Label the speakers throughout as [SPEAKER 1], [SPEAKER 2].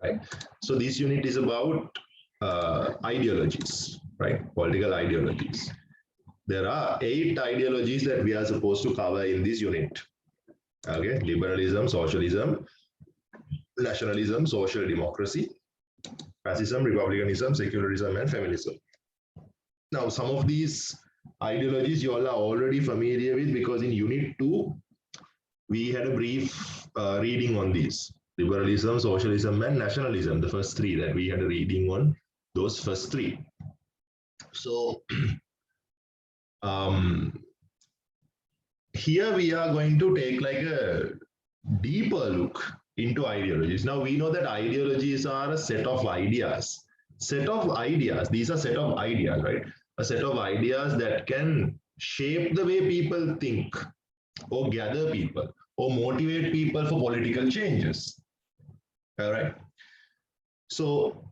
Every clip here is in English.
[SPEAKER 1] right? So this unit is about ideologies, right? Political ideologies. There are 8 ideologies that we are supposed to cover in this unit. Okay, liberalism, socialism, nationalism, social democracy, fascism, republicanism, secularism, and feminism. Now, some of these ideologies you all are already familiar with because in unit 2, we had a brief reading on these. Liberalism, socialism, and nationalism, the first 3 that we had a reading on, those first 3. So, here we are going to take like a deeper look into ideologies. Now we know that ideologies are a set of ideas. These are set of ideas, right? A set of ideas that can shape the way people think, or gather people, or motivate people for political changes. All right. So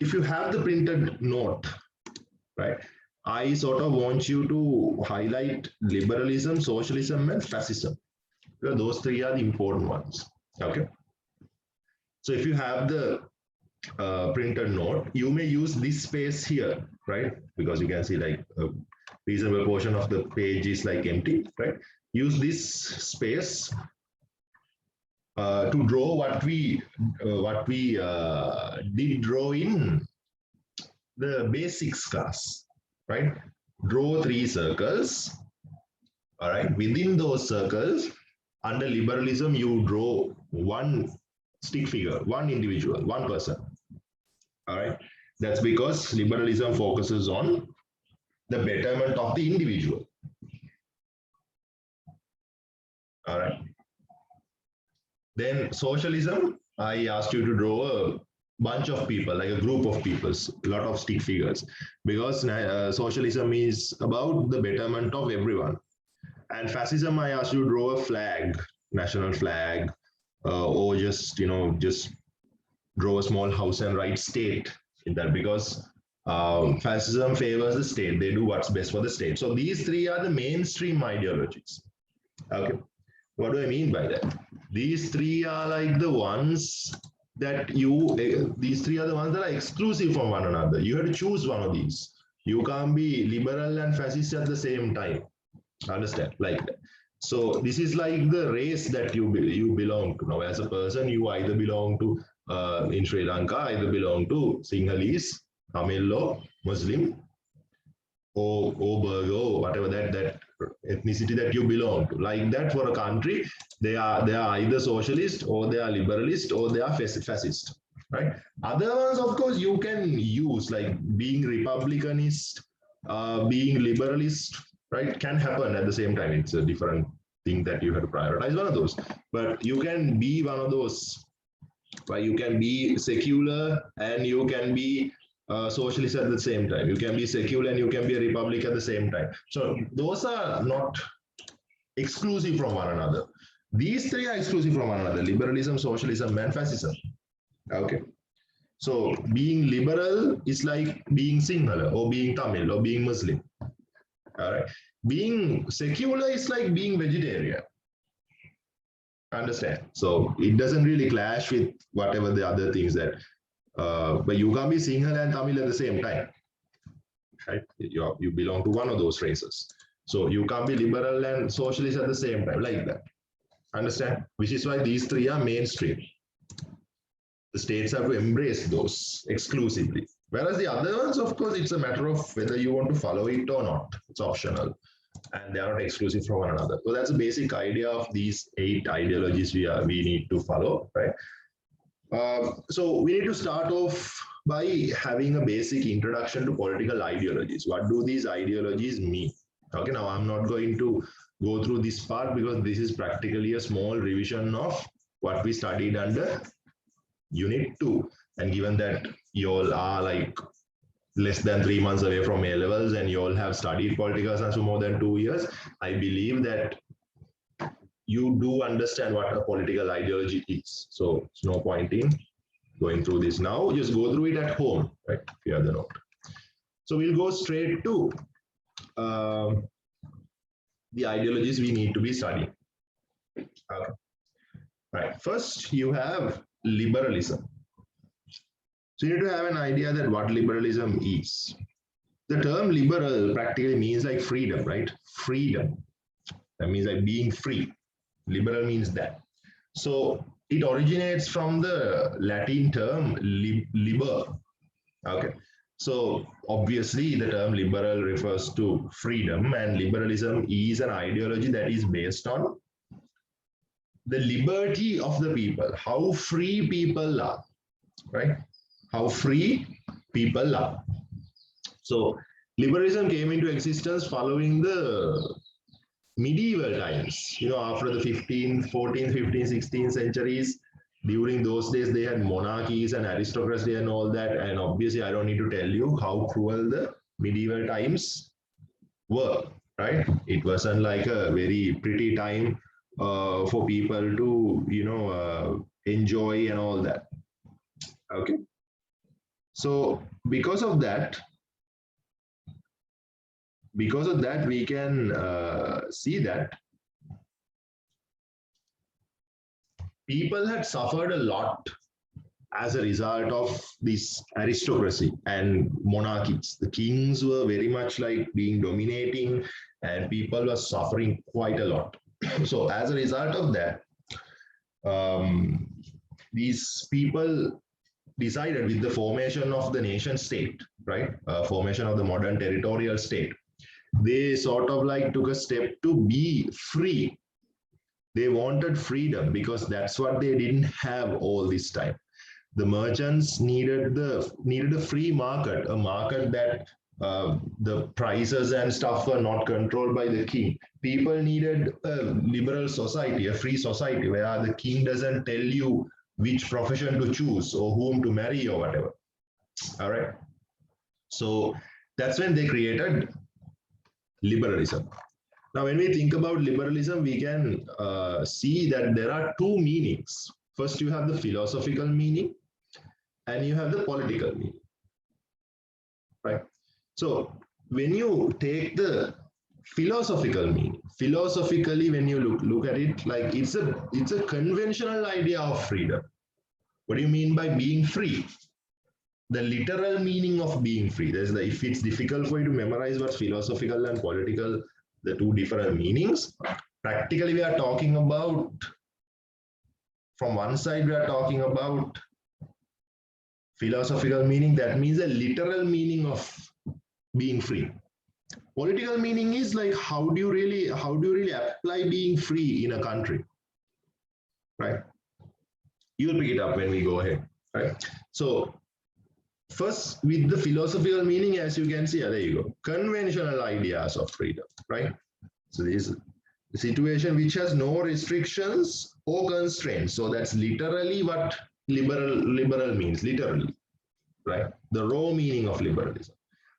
[SPEAKER 1] if you have the printed note, right, I sort of want you to highlight liberalism, socialism, and fascism. Those 3 are the important ones. Okay. So if you have the printed note, you may use this space here, right? Because you can see like a reasonable portion of the page is like empty, right? Use this space to draw what we did draw in the basics class, right? Draw 3 circles. All right. Within those circles, under liberalism, you draw one stick figure, one individual, one person. All right. That's because liberalism focuses on the betterment of the individual. All right. Then socialism, I asked you to draw a bunch of people, like a group of people, a lot of stick figures, because socialism is about the betterment of everyone. And fascism, I asked you to draw a flag, national flag, or just, just draw a small house and write state in that, because fascism favors the state. They do what's best for the state. So these 3 are the mainstream ideologies. Okay. What do I mean by that? These 3 are like the ones that these 3 are the ones that are exclusive from one another. You have to choose one of these. You can't be liberal and fascist at the same time. Understand? Like that. So this is like the race that you belong to. Now, as a person, you either belong to, in Sri Lanka, either belong to Sinhalese, Tamil, Muslim, or Burgher, or whatever that ethnicity that you belong to. Like that, for a country, they are either socialist, or they are liberalist, or they are fascist, right? Other ones, of course, you can use, like being republicanist, being liberalist, right? Can happen at the same time. It's a different thing that you have to prioritize one of those. But you can be one of those, right? You can be secular and you can be socialist at the same time. You can be secular and you can be a republic at the same time. So those are not exclusive from one another. These 3 are exclusive from one another: liberalism, socialism, and fascism. Okay. So being liberal is like being Sinhala, or being Tamil, or being Muslim. All right. Being secular is like being vegetarian. Understand? So it doesn't really clash with whatever the other things that, but you can't be Sinhala and Tamil at the same time, right? You belong to one of those races. So you can't be liberal and socialist at the same time, like that. Understand? Which is why these 3 are mainstream. The states have to embrace those exclusively. Whereas the other ones, of course, it's a matter of whether you want to follow it or not. It's optional. And they are not exclusive from one another. So that's the basic idea of these 8 ideologies we need to follow, right? So we need to start off by having a basic introduction to political ideologies. What do these ideologies mean? Okay, now I'm not going to go through this part because this is practically a small revision of what we studied under Unit 2. And given that you all are like less than 3 months away from A-levels and you all have studied political science for more than 2 years, I believe that you do understand what a political ideology is. So it's no point in going through this now. Just go through it at home, right? If you have the note. So we'll go straight to the ideologies we need to be studying. Okay. Right. First, you have liberalism. So you need to have an idea that what liberalism is. The term liberal practically means like freedom, right? Freedom. That means like being free. Liberal means that. So it originates from the Latin term liber. Okay. So obviously the term liberal refers to freedom, and liberalism is an ideology that is based on the liberty of the people, how free people are, right? How free people are. So liberalism came into existence following the medieval times, after the 15th, 14th, 15th, 16th centuries. During those days, they had monarchies and aristocracy and all that. And obviously, I don't need to tell you how cruel the medieval times were, right? It wasn't like a very pretty time for people to, enjoy and all that. Okay. So because of that, we can see that people had suffered a lot as a result of this aristocracy and monarchies. The kings were very much like being dominating, and people were suffering quite a lot. So as a result of that, these people decided, with the formation of the nation state, right? Formation of the modern territorial state, they sort of like took a step to be free. They wanted freedom because that's what they didn't have all this time. The merchants needed a free market, a market that the prices and stuff were not controlled by the king. People needed a liberal society, a free society, where the king doesn't tell you which profession to choose or whom to marry or whatever. All right. So that's when they created liberalism. Now, when we think about liberalism, we can see that there are two meanings. First, you have the philosophical meaning, and you have the political meaning, right? So when you take the philosophical meaning, philosophically, when you look at it, like it's a conventional idea of freedom. What do you mean by being free? The literal meaning of being free. If it's difficult for you to memorize what's philosophical and political, the two different meanings, practically we are talking about, from one side we are talking about philosophical meaning, that means a literal meaning of being free. Political meaning is like how do you really apply being free in a country, right? You'll pick it up when we go ahead, right? So first, with the philosophical meaning, as you can see, there you go, conventional ideas of freedom, right? So this is a situation which has no restrictions or constraints. So that's literally what liberal means, literally, right? The raw meaning of liberalism.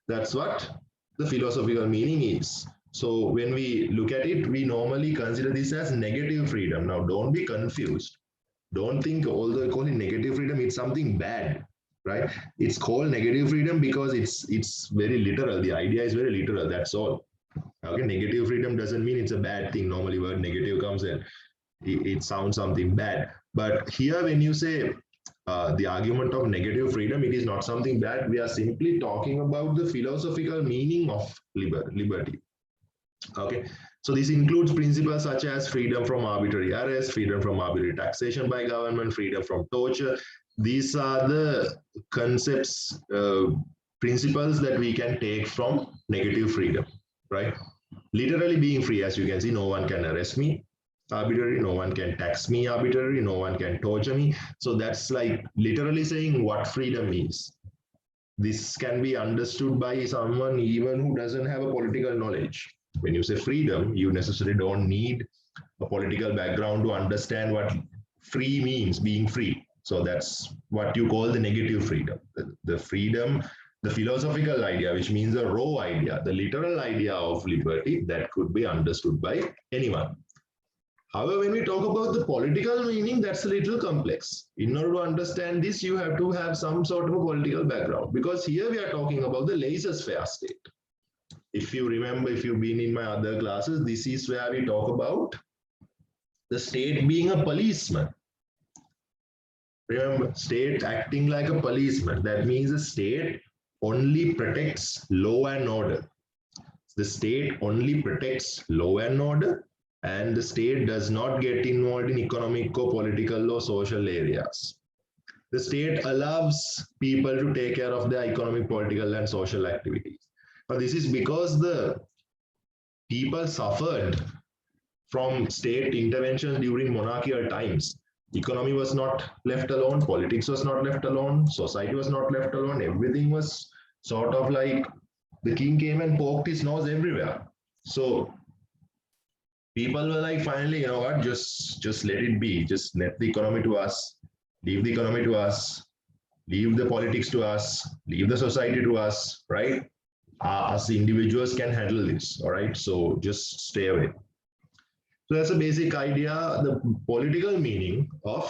[SPEAKER 1] That's what the philosophical meaning is. So when we look at it, we normally consider this as negative freedom. Now, don't be confused. Don't think, although I call it negative freedom, it's something bad, right? It's called negative freedom because it's very literal. The idea is very literal. That's all. Okay, negative freedom doesn't mean it's a bad thing. Normally, word negative comes in, it sounds something bad. But here, when you say the argument of negative freedom, it is not something bad. We are simply talking about the philosophical meaning of liberty. Okay, so this includes principles such as freedom from arbitrary arrest, freedom from arbitrary taxation by government, freedom from torture. These are the concepts, principles that we can take from negative freedom, right? Literally being free, as you can see, no one can arrest me arbitrarily, no one can tax me arbitrarily, no one can torture me. So that's like literally saying what freedom is. This can be understood by someone even who doesn't have a political knowledge. When you say freedom, you necessarily don't need a political background to understand what free means, being free. So that's what you call the negative freedom. The freedom, the philosophical idea, which means the raw idea, the literal idea of liberty that could be understood by anyone. However, when we talk about the political meaning, that's a little complex. In order to understand this, you have to have some sort of a political background, because here we are talking about the laissez-faire state. If you remember, if you've been in my other classes, this is where we talk about the state being a policeman. Remember, state acting like a policeman. That means the state only protects law and order. The state only protects law and order, and the state does not get involved in economic or political or social areas. The state allows people to take care of their economic, political, and social activities. But this is because the people suffered from state intervention during monarchical times. Economy was not left alone, politics was not left alone, society was not left alone, everything was sort of like the king came and poked his nose everywhere. So people were like, finally, you know what, just let it be, just let the economy to us, leave the economy to us, leave the politics to us, leave the society to us, right? Us individuals can handle this, all right? So just stay away. So that's a basic idea, the political meaning of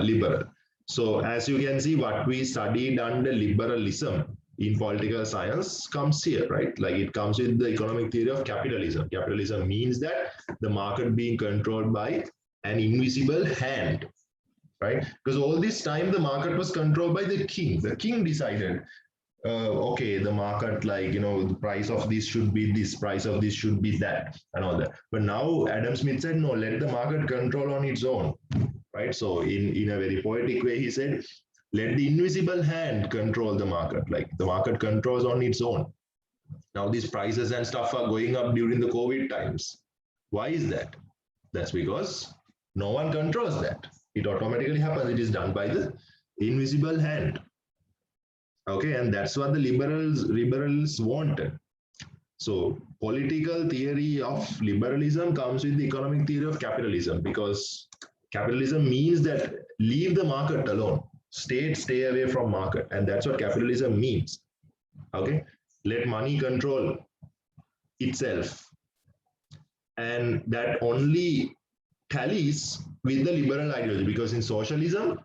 [SPEAKER 1] liberal. So as you can see, what we studied under liberalism in political science comes here, right? Like it comes with the economic theory of capitalism. Capitalism means that the market being controlled by an invisible hand, right? Because all this time the market was controlled by the king. The king decided, okay, the market, like, you know, the price of this should be this, price of this should be that, and all that. But now Adam Smith said, no, let the market control on its own, right? So in a very poetic way, he said, let the invisible hand control the market, like the market controls on its own. Now these prices and stuff are going up during the COVID times. Why is that? That's because no one controls that. It automatically happens. It is done by the invisible hand. Okay, and that's what the liberals wanted. So political theory of liberalism comes with the economic theory of capitalism, because capitalism means that leave the market alone. State stay away from market, and that's what capitalism means. Okay, let money control itself, and that only tallies with the liberal ideology, because in socialism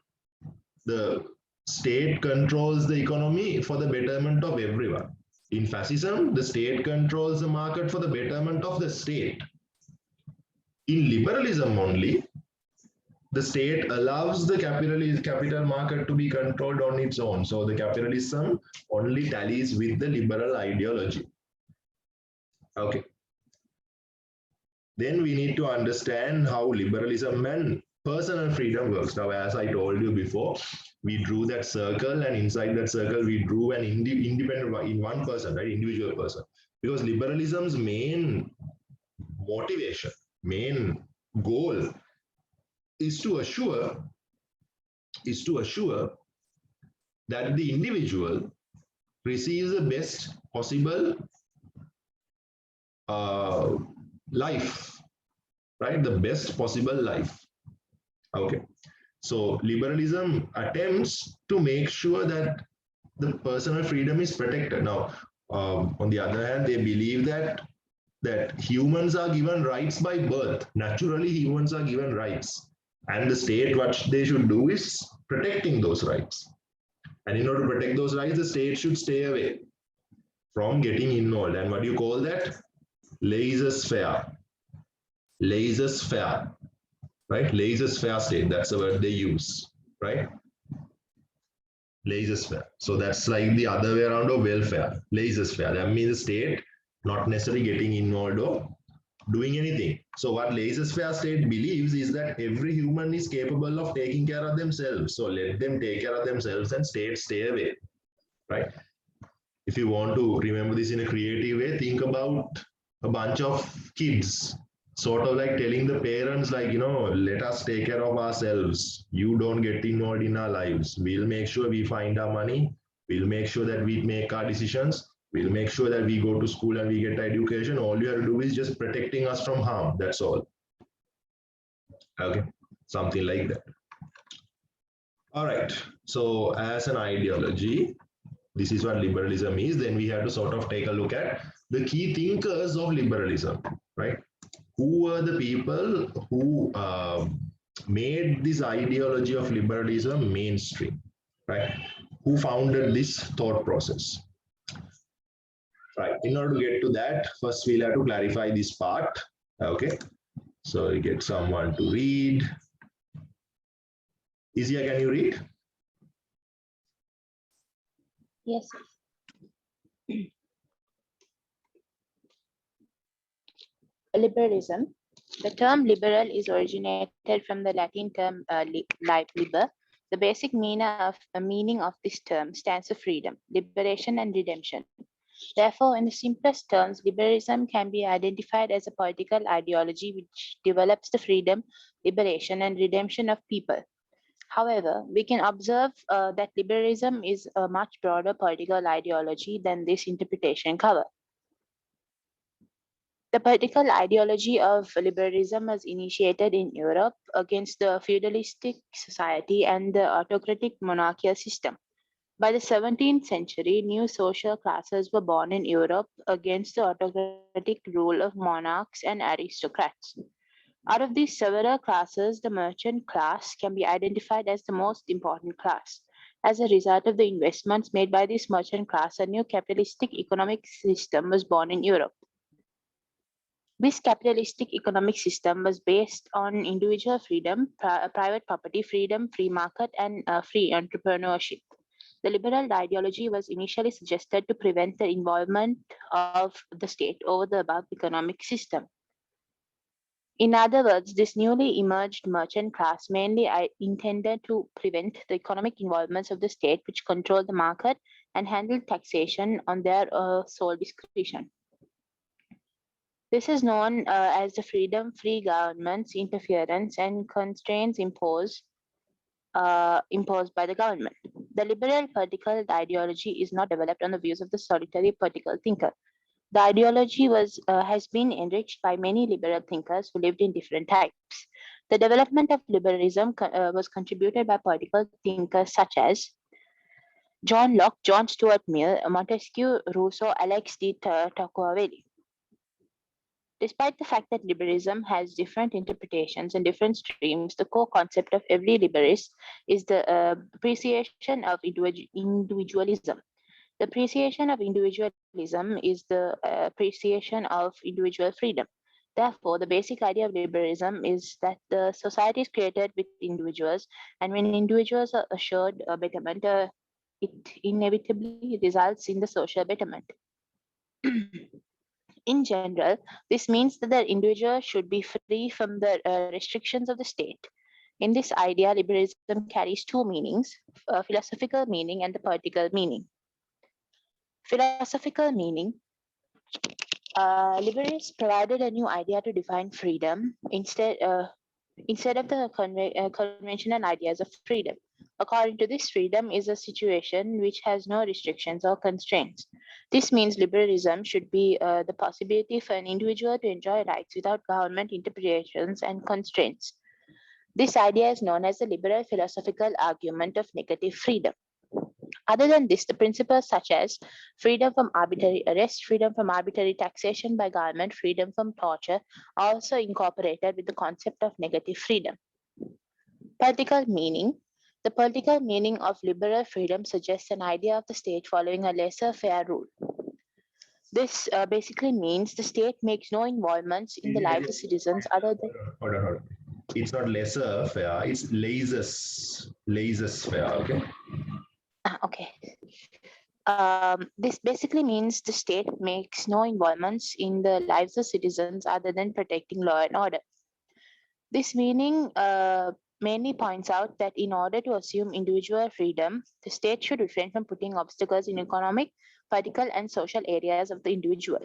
[SPEAKER 1] the state controls the economy for the betterment of everyone. In fascism, the state controls the market for the betterment of the state. In liberalism only, the state allows the capital market to be controlled on its own. So the capitalism only tallies with the liberal ideology. Okay. Then we need to understand how liberalism and personal freedom works. Now, as I told you before, we drew that circle, and inside that circle, we drew an independent in one person, right? Individual person. Because liberalism's main motivation, main goal is to assure that the individual receives the best possible life, right? The best possible life. Okay. So liberalism attempts to make sure that the personal freedom is protected. Now, on the other hand, they believe that humans are given rights by birth. Naturally, humans are given rights. And the state, what they should do is protecting those rights. And in order to protect those rights, the state should stay away from getting involved. And what do you call that? Laissez-faire. Laissez-faire. Right? Laissez-faire state. That's the word they use. Right? Laissez-faire. So that's like the other way around of welfare. Laissez-faire. That means the state not necessarily getting involved or doing anything. So what laissez-faire state believes is that every human is capable of taking care of themselves. So let them take care of themselves and state stay away, right? If you want to remember this in a creative way, think about a bunch of kids sort of like telling the parents, like, you know, let us take care of ourselves. You don't get involved in our lives. We'll make sure we find our money. We'll make sure that we make our decisions. We'll make sure that we go to school and we get education. All you have to do is just protecting us from harm. That's all. Okay, something like that. All right. So as an ideology, this is what liberalism is. Then we have to sort of take a look at the key thinkers of liberalism, right? Who were the people who made this ideology of liberalism mainstream, right? Who founded this thought process? Right. In order to get to that, first we'll have to clarify this part. Okay. So we get someone to read. Isia, can you read?
[SPEAKER 2] Yes. Liberalism. The term liberal is originated from the Latin term liber. The basic meaning of this term stands for freedom, liberation, and redemption. Therefore, in the simplest terms, liberalism can be identified as a political ideology which develops the freedom, liberation, and redemption of people. However, we can observe that liberalism is a much broader political ideology than this interpretation covers. The political ideology of liberalism was initiated in Europe against the feudalistic society and the autocratic monarchical system. By the 17th century, new social classes were born in Europe against the autocratic rule of monarchs and aristocrats. Out of these several classes, the merchant class can be identified as the most important class. As a result of the investments made by this merchant class, a new capitalistic economic system was born in Europe. This capitalistic economic system was based on individual freedom, private property freedom, free market, and free entrepreneurship. The liberal ideology was initially suggested to prevent the involvement of the state over the above economic system. In other words, this newly emerged merchant class mainly intended to prevent the economic involvements of the state, which controlled the market and handled taxation on their sole discretion. This is known as the freedom-free government's interference and constraints imposed by the government. The liberal political ideology is not developed on the views of the solitary political thinker. The ideology has been enriched by many liberal thinkers who lived in different types. The development of liberalism was contributed by political thinkers such as John Locke, John Stuart Mill, Montesquieu, Rousseau, Alex de Tocqueville. Despite the fact that liberalism has different interpretations and different streams, the core concept of every liberalist is the appreciation of individualism. The appreciation of individualism is the appreciation of individual freedom. Therefore, the basic idea of liberalism is that the society is created with individuals, and when individuals are assured a betterment, it inevitably results in the social betterment. In general, this means that the individual should be free from the restrictions of the state. In this idea, liberalism carries two meanings, philosophical meaning and the political meaning. Philosophical meaning, liberals provided a new idea to define freedom instead of the conventional ideas of freedom. According to this, freedom is a situation which has no restrictions or constraints. This means liberalism should be the possibility for an individual to enjoy rights without government interpretations and constraints. This idea is known as the liberal philosophical argument of negative freedom. Other than this, the principles such as freedom from arbitrary arrest, freedom from arbitrary taxation by government, freedom from torture are also incorporated with the concept of negative freedom. Political meaning. The political meaning of liberal freedom suggests an idea of the state following a laissez-faire rule. This basically means the state makes no involvements in the lives of citizens other than...
[SPEAKER 1] Hold on. It's not lesser fair, it's laissez-faire, okay?
[SPEAKER 2] Okay. This basically means the state makes no involvements in the lives of citizens other than protecting law and order. This meaning mainly points out that in order to assume individual freedom, the state should refrain from putting obstacles in economic, political, and social areas of the individual.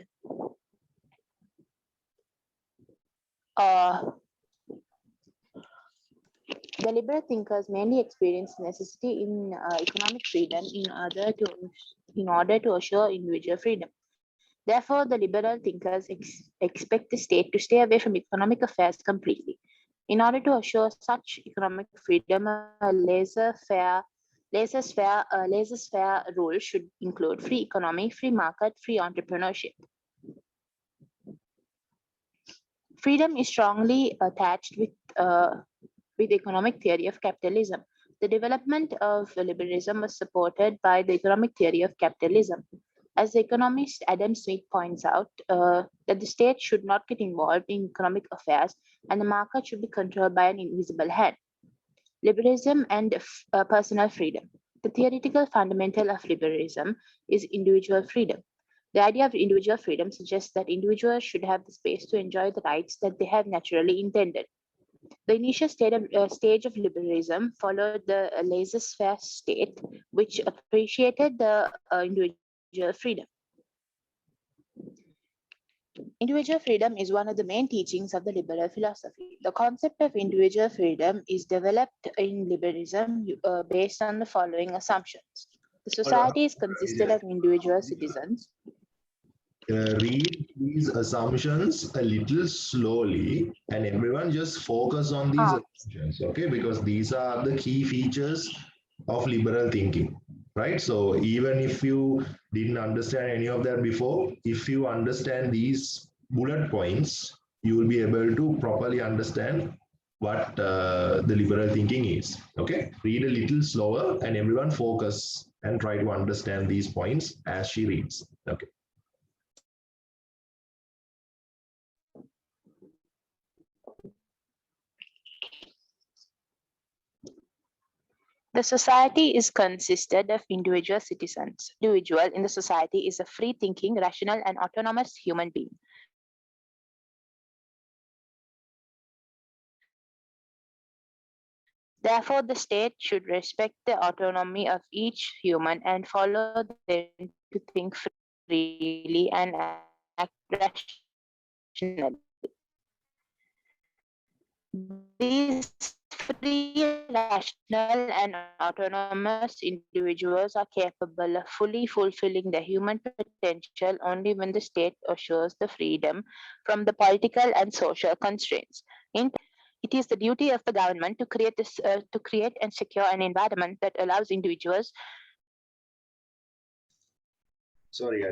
[SPEAKER 2] The liberal thinkers mainly experienced necessity in economic freedom in order to assure individual freedom. Therefore, the liberal thinkers expect the state to stay away from economic affairs completely. In order to assure such economic freedom, a laissez-faire rule should include free economy, free market, free entrepreneurship. Freedom is strongly attached with economic theory of capitalism. The development of liberalism was supported by the economic theory of capitalism. As the economist Adam Smith points out, that the state should not get involved in economic affairs and the market should be controlled by an invisible hand. liberalism and personal freedom. The theoretical fundamental of liberalism is individual freedom. The idea of individual freedom suggests that individuals should have the space to enjoy the rights that they have naturally intended. The initial stage of liberalism followed the laissez-faire state, which appreciated the individual freedom. Individual freedom is one of the main teachings of the liberal philosophy. The concept of individual freedom is developed in liberalism based on the following assumptions. The society is consisted of individual citizens.
[SPEAKER 1] Read these assumptions a little slowly, and everyone just focus on these assumptions, okay? Because these are the key features of liberal thinking, right? So even if you didn't understand any of that before, if you understand these bullet points, you will be able to properly understand what the liberal thinking is, okay? Read a little slower and everyone focus and try to understand these points as she reads, okay?
[SPEAKER 2] The society is consisted of individual citizens. Individual in the society is a free-thinking, rational, and autonomous human being. Therefore, the state should respect the autonomy of each human and follow them to think freely and act rationally. These free, rational, and autonomous individuals are capable of fully fulfilling their human potential only when the state assures the freedom from the political and social constraints. It is the duty of the government to create and secure an environment that allows individuals.
[SPEAKER 1] Sorry,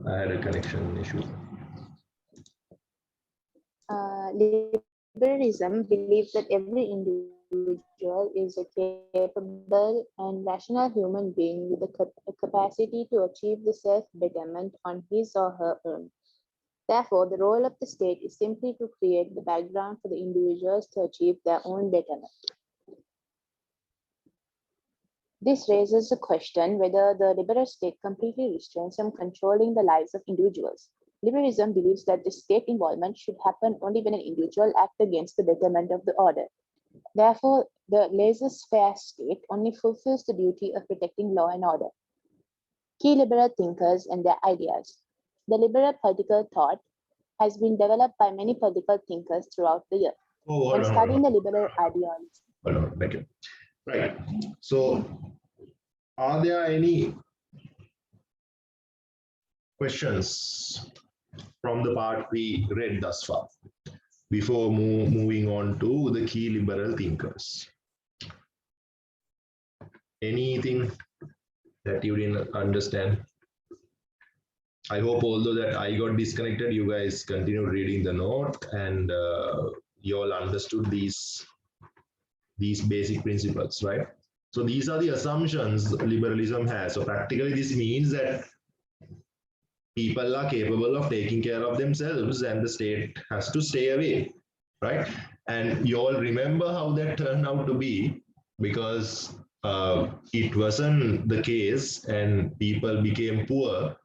[SPEAKER 1] I had a connection issue.
[SPEAKER 2] Liberalism believes that every individual is a capable and rational human being with a capacity to achieve the self-betterment on his or her own. Therefore, the role of the state is simply to create the background for the individuals to achieve their own betterment. This raises the question whether the liberal state completely restrains from controlling the lives of individuals. Liberalism believes that the state involvement should happen only when an individual acts against the betterment of the order. Therefore, the laissez-faire state only fulfills the duty of protecting law and order. Key liberal thinkers and their ideas. The liberal political thought has been developed by many political thinkers throughout the year. When studying the liberal ideologies.
[SPEAKER 1] Hold on, thank you. Right. So, are there any questions from the part we read thus far before moving on to the key liberal thinkers? Anything that you didn't understand? I hope, although that I got disconnected, you guys continued reading the note and you all understood these basic principles, right? So these are the assumptions liberalism has. So practically this means that people are capable of taking care of themselves and the state has to stay away, right? And you all remember how that turned out to be, because it wasn't the case and people became poor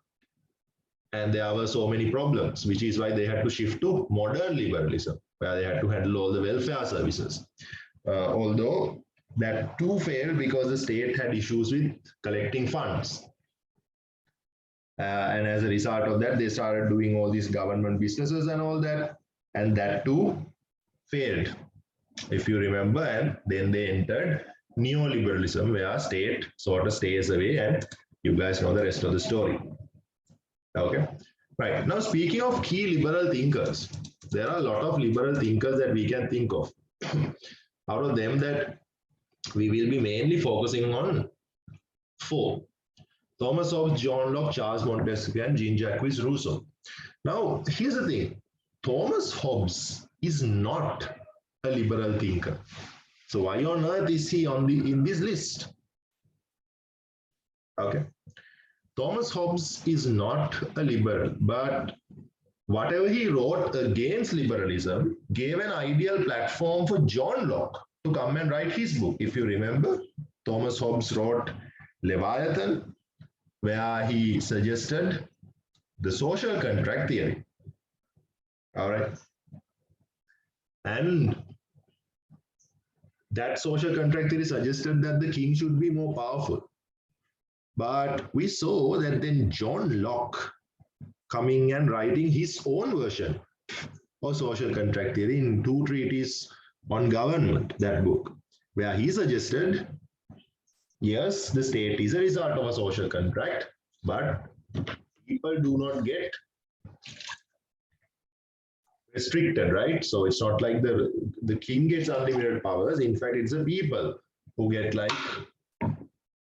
[SPEAKER 1] and there were so many problems, which is why they had to shift to modern liberalism, where they had to handle all the welfare services. Although that too failed because the state had issues with collecting funds. And as a result of that, they started doing all these government businesses and all that, and that too failed, if you remember. And then they entered neoliberalism, where state sort of stays away, and you guys know the rest of the story. Okay, right. Now, speaking of key liberal thinkers, there are a lot of liberal thinkers that we can think of. Out of them, that we will be mainly focusing on 4. Thomas Hobbes, John Locke, Charles Montesquieu, and Jean-Jacques Rousseau. Now, here's the thing. Thomas Hobbes is not a liberal thinker. So why on earth is he in this list? Okay. Thomas Hobbes is not a liberal, but whatever he wrote against liberalism gave an ideal platform for John Locke to come and write his book. If you remember, Thomas Hobbes wrote Leviathan, where he suggested the social contract theory. All right. And that social contract theory suggested that the king should be more powerful. But we saw that then John Locke coming and writing his own version of social contract theory in 2 treatises on government, that book, where he suggested, yes, the state is a result of a social contract, but people do not get restricted, right? So it's not like the king gets unlimited powers. In fact, it's the people who get like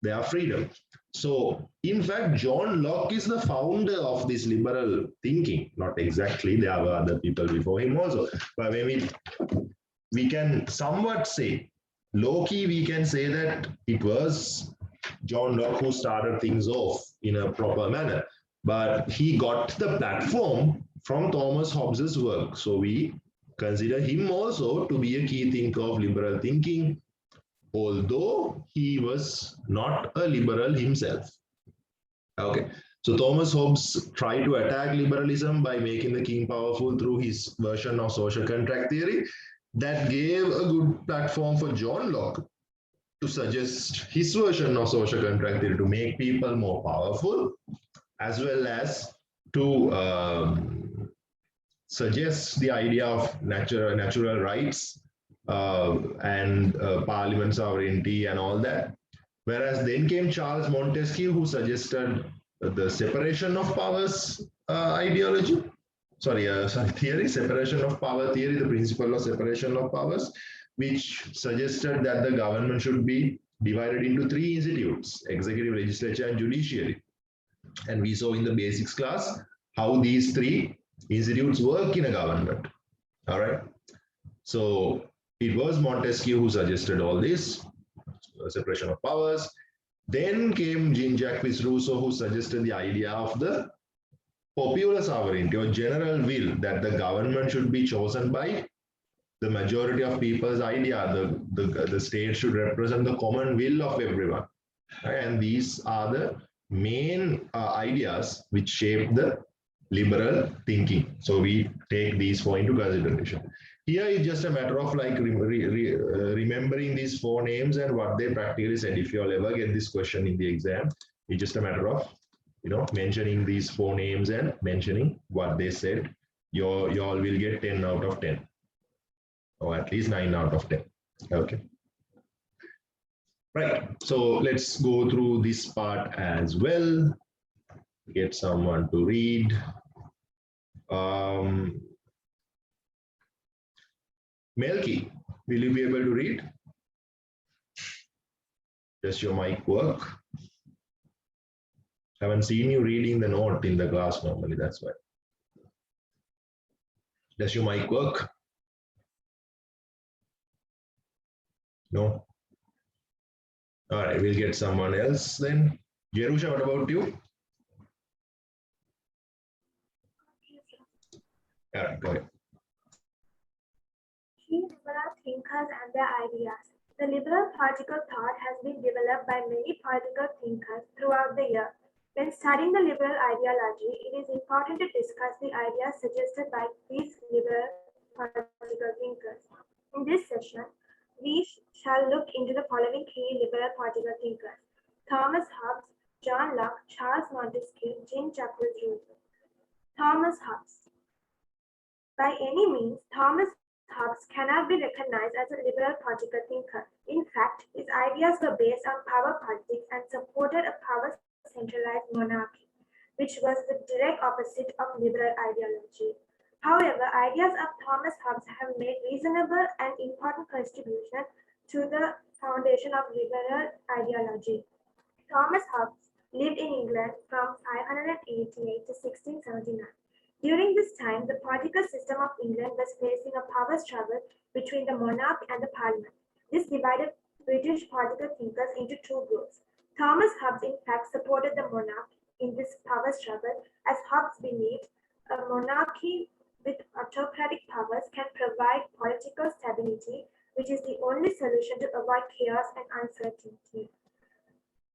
[SPEAKER 1] their freedom. So in fact, John Locke is the founder of this liberal thinking. Not exactly, there were other people before him also. But when we can somewhat say, low-key, we can say that it was John Locke who started things off in a proper manner. But he got the platform from Thomas Hobbes's work. So we consider him also to be a key thinker of liberal thinking, although he was not a liberal himself. Okay, so Thomas Hobbes tried to attack liberalism by making the king powerful through his version of social contract theory. That gave a good platform for John Locke to suggest his version of social contract theory to make people more powerful, as well as to suggest the idea of natural rights and parliament sovereignty and all that. Whereas then came Charles Montesquieu, who suggested the separation of powers ideology. Theory, separation of power theory, the principle of separation of powers, which suggested that the government should be divided into 3 institutes: executive, legislature, and judiciary. And we saw in the basics class how these 3 institutes work in a government. All right. So it was Montesquieu who suggested all this, separation of powers. Then came Jean-Jacques Rousseau, who suggested the idea of the popular sovereignty or general will, that the government should be chosen by the majority of people's idea. The state should represent the common will of everyone. And these are the main ideas which shape the liberal thinking. So we take these 4 into consideration. Here is just a matter of like remembering these 4 names and what they practically said. If you'll ever get this question in the exam, it's just a matter of mentioning these 4 names and mentioning what they said. You all will get 10 out of 10, or at least 9 out of 10. Okay. Right. So let's go through this part as well. Get someone to read. Melky, will you be able to read? Does your mic work? Haven't seen you reading the note in the class normally, that's why. Does your mic work? No? All right, we'll get someone else then. Jerusha, what about you? All right, go ahead.
[SPEAKER 3] Liberal thinkers and their ideas. The liberal political thought has been developed by many political thinkers throughout the year. When studying the liberal ideology, it is important to discuss the ideas suggested by these liberal political thinkers. In this session, we shall look into the following key liberal political thinkers: Thomas Hobbes, John Locke, Charles Montesquieu, Jean-Jacques Rousseau. Thomas Hobbes. By any means, Thomas Hobbes cannot be recognized as a liberal political thinker. In fact, his ideas were based on power politics and supported a power-centralized monarchy, which was the direct opposite of liberal ideology. However, ideas of Thomas Hobbes have made reasonable and important contribution to the foundation of liberal ideology. Thomas Hobbes lived in England from 588 to 1679. During this time, the political system of England was facing a power struggle between the monarch and the parliament. This divided British political thinkers into 2 groups. Thomas Hobbes, in fact, supported the monarch in this power struggle, as Hobbes believed a monarchy with autocratic powers can provide political stability which is the only solution to avoid chaos and uncertainty.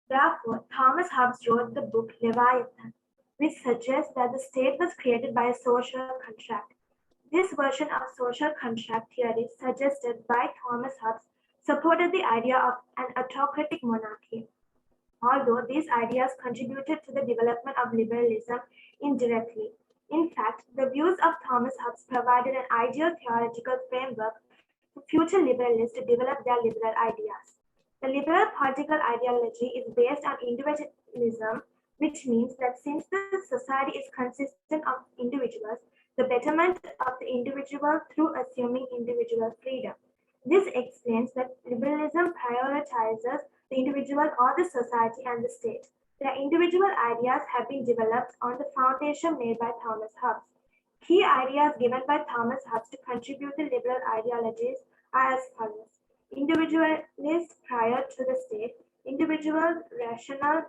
[SPEAKER 3] Therefore, Thomas Hobbes wrote the book Leviathan, which suggests that the state was created by a social contract. This version of social contract theory, suggested by Thomas Hobbes, supported the idea of an autocratic monarchy. Although these ideas contributed to the development of liberalism indirectly. In fact, the views of Thomas Hobbes provided an ideal theoretical framework for future liberalists to develop their liberal ideas. The liberal political ideology is based on individualism, which means that since the society is consistent of individuals, the betterment of the individual through assuming individual freedom. This explains that liberalism prioritizes the individual or the society and the state. Their individual ideas have been developed on the foundation made by Thomas Hobbes. Key ideas given by Thomas Hobbes to contribute to liberal ideologies are as follows. Individualist prior to the state, individual rational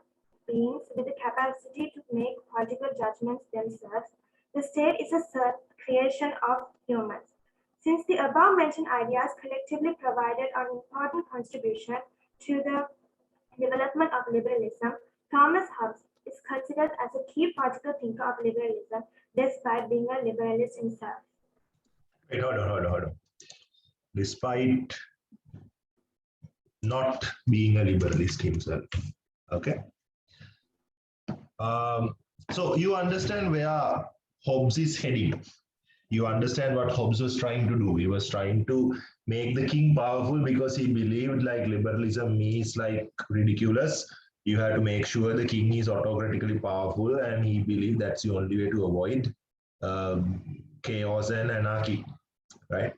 [SPEAKER 3] beings with the capacity to make political judgments themselves. The state is a creation of humans. Since the above-mentioned ideas collectively provided an important contribution to the development of liberalism, Thomas Hobbes is considered as a key political thinker of liberalism, despite being a liberalist himself.
[SPEAKER 1] Wait, hold on. Despite not being a liberalist himself, okay? So you understand where Hobbes is heading. You understand what Hobbes was trying to do. He was trying to make the king powerful because he believed like liberalism is like ridiculous. You have to make sure the king is autocratically powerful, and he believed that's the only way to avoid chaos and anarchy, right?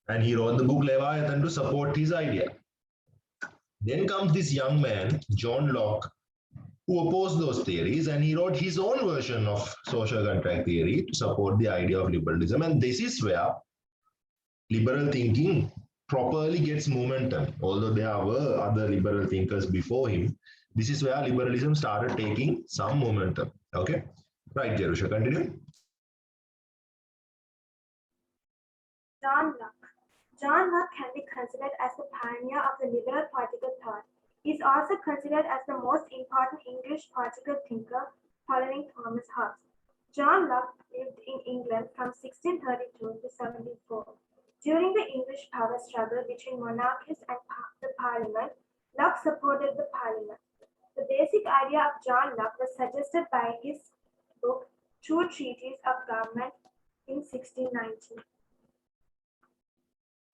[SPEAKER 1] And he wrote the book Leviathan to support his idea. Then comes this young man, John Locke, who opposed those theories, and he wrote his own version of social contract theory to support the idea of liberalism. And this is where liberal thinking properly gets momentum. Although there were other liberal thinkers before him, this is where liberalism started taking some momentum. Okay, right, Jerusha, continue.
[SPEAKER 3] John Locke. John Locke can be considered as the pioneer of the liberal political thought. He is also considered as the most important English political thinker following Thomas Hobbes. John Locke lived in England from 1632 to 74. During the English power struggle between monarchies and the Parliament, Locke supported the Parliament. The basic idea of John Locke was suggested by his book, Two Treatises of Government, in 1690.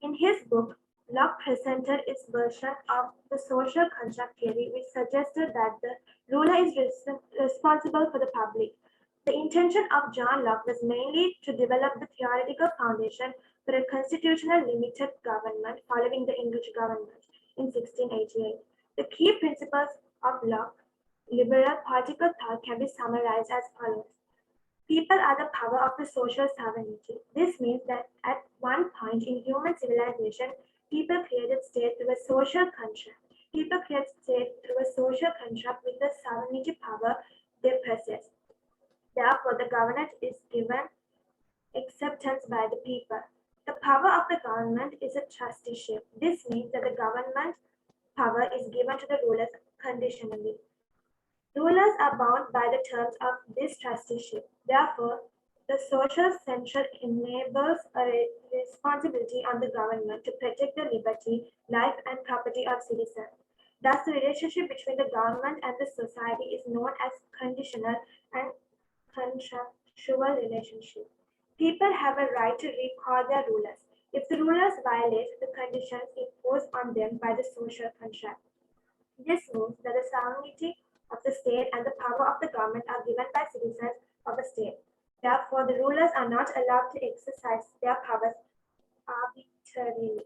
[SPEAKER 3] In his book, Locke presented its version of the social contract theory, which suggested that the ruler is responsible for the public. The intention of John Locke was mainly to develop the theoretical foundation for a constitutional limited government following the English government in 1688. The key principles of Locke's liberal political thought can be summarized as follows. People are the power of the social sovereignty. This means that at one point in human civilization, people created state through a social contract. People create state through a social contract with the sovereignty power they possess. Therefore, the government is given acceptance by the people. The power of the government is a trusteeship. This means that the government power is given to the rulers conditionally. Rulers are bound by the terms of this trusteeship. Therefore, the social censure enables a responsibility on the government to protect the liberty, life, and property of citizens. Thus, the relationship between the government and the society is known as conditional and contractual relationship. People have a right to recall their rulers if the rulers violate the conditions imposed on them by the social contract. This means that the sovereignty of the state and the power of the government are given by citizens of the state. Therefore, the rulers are not allowed to exercise their powers arbitrarily.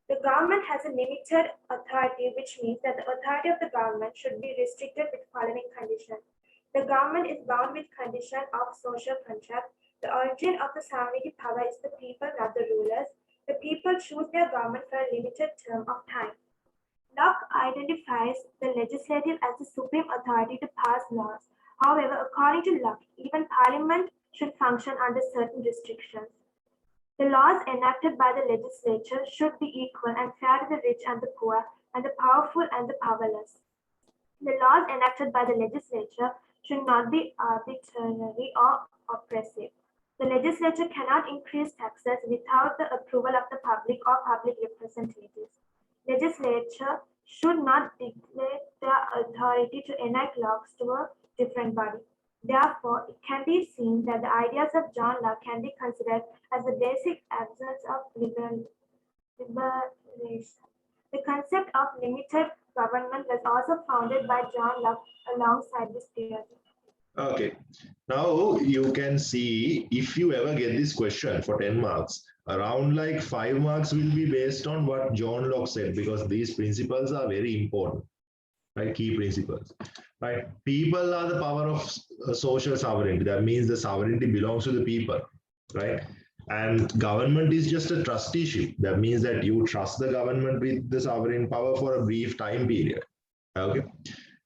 [SPEAKER 3] The government has a limited authority, which means that the authority of the government should be restricted with following conditions. The government is bound with condition of social contract. The origin of the sovereignty power is the people, not the rulers. The people choose their government for a limited term of time. Locke identifies the legislative as the supreme authority to pass laws. However, according to Locke, even Parliament should function under certain restrictions. The laws enacted by the legislature should be equal and fair to the rich and the poor, and the powerful and the powerless. The laws enacted by the legislature should not be arbitrary or oppressive. The legislature cannot increase taxes without the approval of the public or public representatives. Legislature should not delegate their authority to enact laws to a different body. Therefore, it can be seen that the ideas of John Locke can be considered as the basic absence of liberalism. The concept of limited government was also founded by John Locke alongside this theory.
[SPEAKER 1] Okay, now you can see if you ever get this question for 10 marks, around like 5 marks will be based on what John Locke said, because these principles are very important, right? Key principles, right? People are the power of social sovereignty. That means the sovereignty belongs to the people, right? And government is just a trusteeship. That means that you trust the government with the sovereign power for a brief time period, okay?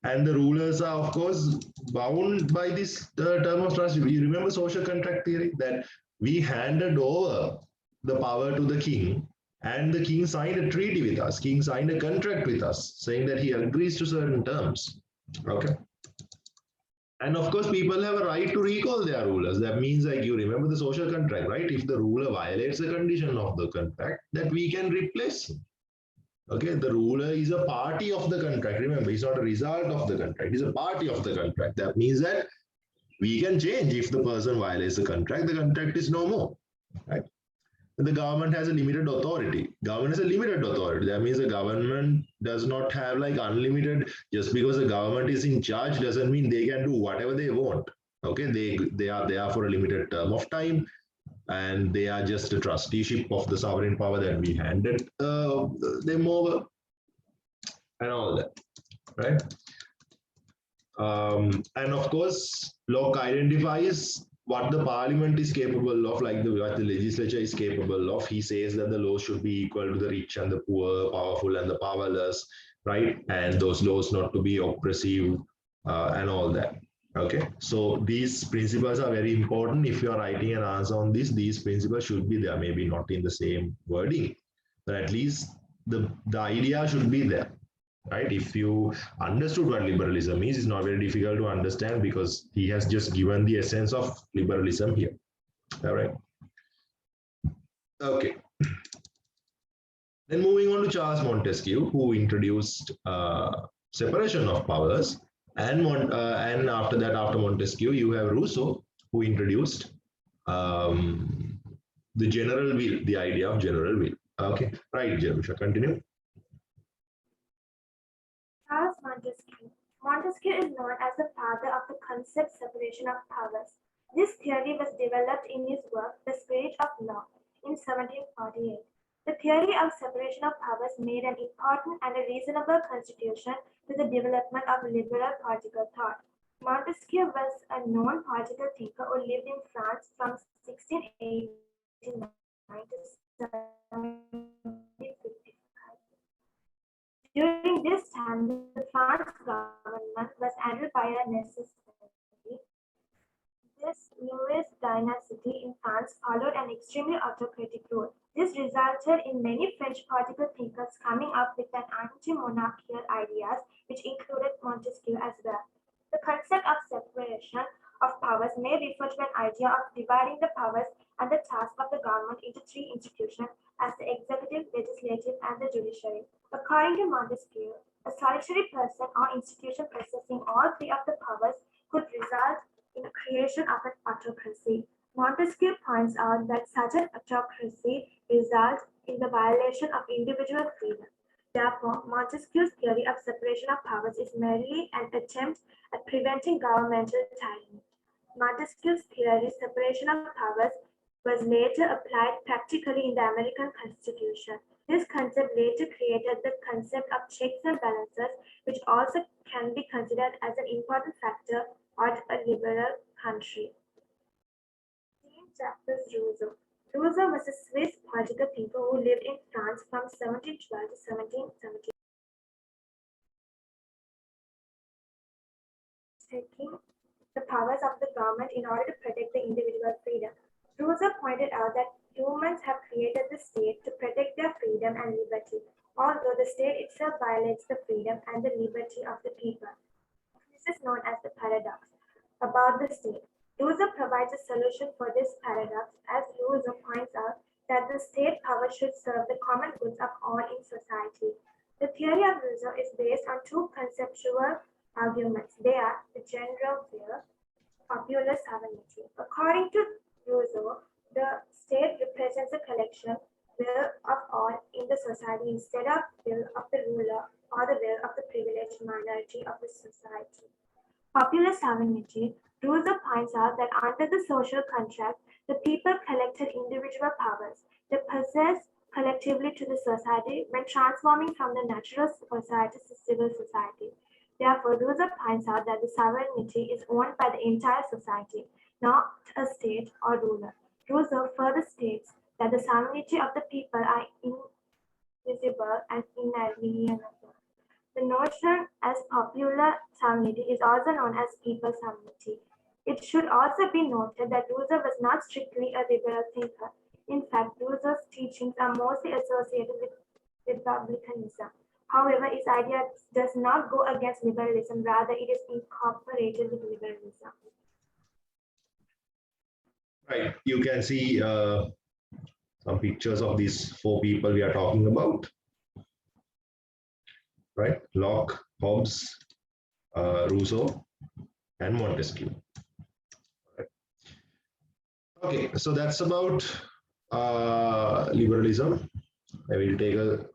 [SPEAKER 1] And the rulers are, of course, bound by this term of trust. You remember social contract theory, that we handed over the power to the king, and the king signed a treaty with us. King signed a contract with us, saying that he agrees to certain terms. Okay. And of course, people have a right to recall their rulers. That means, like, you remember the social contract, right? If the ruler violates the condition of the contract, that we can replace him. Okay, the ruler is a party of the contract. Remember, he's not a result of the contract. He's a party of the contract. That means that we can change if the person violates the contract is no more. Right? And the government has a limited authority. Government has a limited authority. That means the government does not have like unlimited. Just because the government is in charge doesn't mean they can do whatever they want. Okay, they are there for a limited term of time, and they are just a trusteeship of the sovereign power that we handed them over, and all that, right? And of course, Locke identifies what the parliament is capable of, like what the legislature is capable of. He says that the laws should be equal to the rich and the poor, powerful and the powerless, right? And those laws not to be oppressive and all that. Okay, so these principles are very important. If you are writing an answer on this, these principles should be there, maybe not in the same wording, but at least the idea should be there, right? If you understood what liberalism is, it's not very difficult to understand, because he has just given the essence of liberalism here. All right. Okay. Then moving on to Charles Montesquieu, who introduced separation of powers. And after that, after Montesquieu, you have Rousseau, who introduced the general will, the idea of general will. Okay, right, Jerusha, continue.
[SPEAKER 3] Charles Montesquieu. Montesquieu is known as the father of the concept separation of powers. This theory was developed in his work, The Spirit of Law, in 1748. The theory of separation of powers made an important and a reasonable constitution to the development of liberal political thought. Montesquieu was a known political thinker who lived in France from 1689 to 1755. During this time, the French government was handled by a necessity. This newest dynasty in France followed an extremely autocratic rule. This resulted in many French political thinkers coming up with an anti-monarchical ideas, which included Montesquieu as well. The concept of separation of powers may refer to an idea of dividing the powers and the task of the government into three institutions as the executive, legislative, and the judiciary. According to Montesquieu, a solitary person or institution possessing all three of the powers could result in the creation of an autocracy. Montesquieu points out that such an autocracy results in the violation of individual freedom. Therefore, Montesquieu's theory of separation of powers is merely an attempt at preventing governmental tyranny. Montesquieu's theory, separation of powers, was later applied practically in the American Constitution. This concept later created the concept of checks and balances, which also can be considered as an important factor of a liberal country. Jacques Rousseau. Rousseau was a Swiss political thinker who lived in France from 1712 to 1770. Taking the powers of the government in order to protect the individual freedom. Rousseau pointed out that humans have created the state to protect their freedom and liberty, although the state itself violates the freedom and the liberty of the people. This is known as the paradox about the state. Rousseau provides a solution for this paradox, as Rousseau points out that the state power should serve the common goods of all in society. The theory of Rousseau is based on two conceptual arguments. They are the general will, popular sovereignty. According to Rousseau, the state represents a collection will of all in the society instead of will of the ruler or the will of the privileged minority of the society. Popular sovereignty, Rousseau points out that under the social contract, the people collected individual powers. They possess collectively to the society when transforming from the natural society to civil society. Therefore, Rousseau points out that the sovereignty is owned by the entire society, not a state or ruler. Rousseau further states that the sovereignty of the people are invisible and inalienable. The notion as popular sovereignty is also known as people's sovereignty. It should also be noted that Rousseau was not strictly a liberal thinker. In fact, Rousseau's teachings are mostly associated with republicanism. However, his idea does not go against liberalism, rather it is incorporated with liberalism.
[SPEAKER 1] Right, you can see some pictures of these four people we are talking about. Right, Locke, Hobbes, Rousseau, and Montesquieu. Right. Okay, so that's about liberalism. I will take a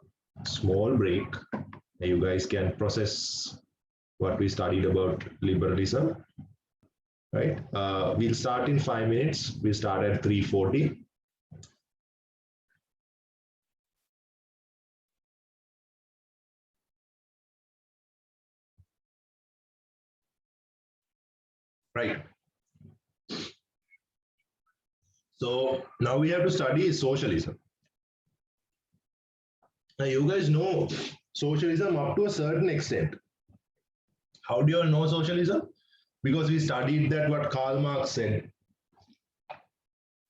[SPEAKER 1] small break. You guys can process what we studied about liberalism. Right, we'll start in 5 minutes. We'll start at 3:40. Right. So now we have to study socialism. Now you guys know socialism up to a certain extent. How do you all know socialism? Because we studied that what Karl Marx said.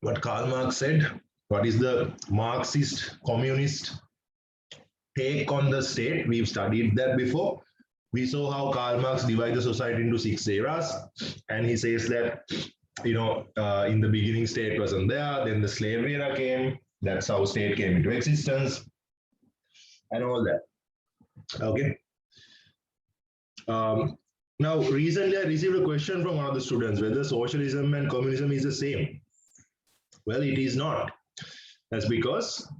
[SPEAKER 1] What Karl Marx said, what is the Marxist communist take on the state? We've studied that before. We saw how Karl Marx divided the society into 6 eras, and he says that, you know, in the beginning state wasn't there, then the slavery era came, that's how state came into existence, and all that. Okay. Now, recently I received a question from one of the students whether socialism and communism is the same. Well, it is not. That's because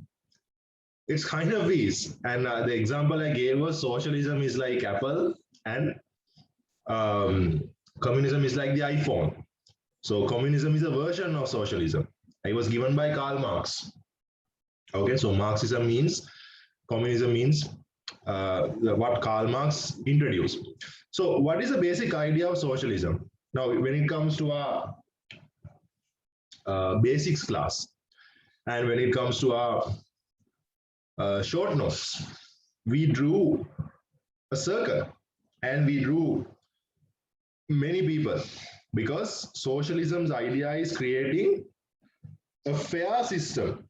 [SPEAKER 1] it's kind of is. And the example I gave was socialism is like Apple and communism is like the iPhone. So communism is a version of socialism. It was given by Karl Marx. Okay, so Marxism means, communism means what Karl Marx introduced. So what is the basic idea of socialism? Now, when it comes to our basics class, and when it comes to our short notes, we drew a circle and we drew many people, because socialism's idea is creating a fair system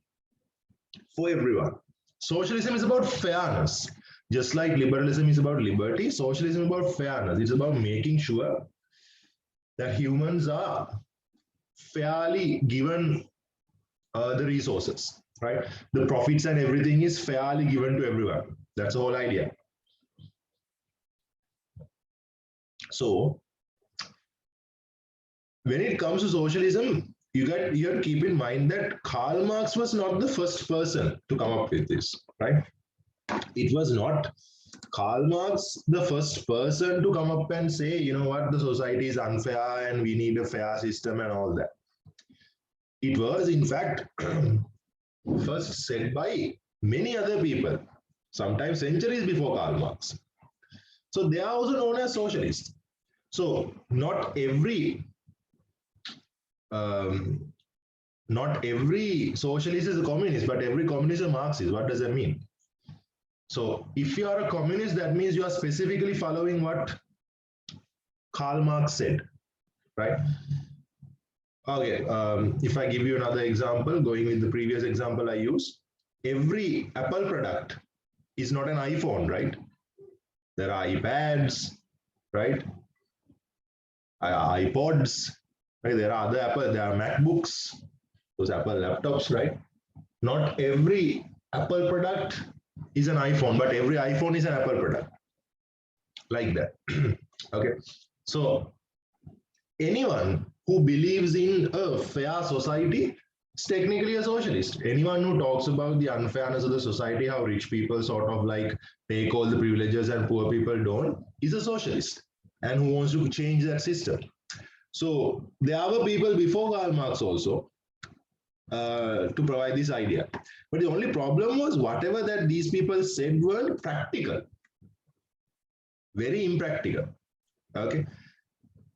[SPEAKER 1] for everyone. Socialism is about fairness. Just like liberalism is about liberty, socialism is about fairness. It's about making sure that humans are fairly given the resources, right? The profits and everything is fairly given to everyone. That's the whole idea. So, when it comes to socialism, you have to keep in mind that Karl Marx was not the first person to come up with this, right? It was not Karl Marx the first person to come up and say, you know what, the society is unfair and we need a fair system and all that. It was, in fact, first said by many other people, sometimes centuries before Karl Marx. So they are also known as socialists. So not every socialist is a communist, but every communist is a Marxist. What does that mean? So if you are a communist, that means you are specifically following what Karl Marx said, right? Okay, if I give you another example, going with the previous example I used, every Apple product is not an iPhone, right? There are iPads, right? iPods, right? There are other Apple, there are MacBooks, those Apple laptops, right? Not every Apple product is an iPhone, but every iPhone is an Apple product, like that. Okay, so anyone who believes in a fair society is technically a socialist. Anyone who talks about the unfairness of the society, how rich people sort of like take all the privileges and poor people don't, is a socialist and who wants to change that system. So there were people before Karl Marx also to provide this idea. But the only problem was whatever that these people said were practical, very impractical. Okay.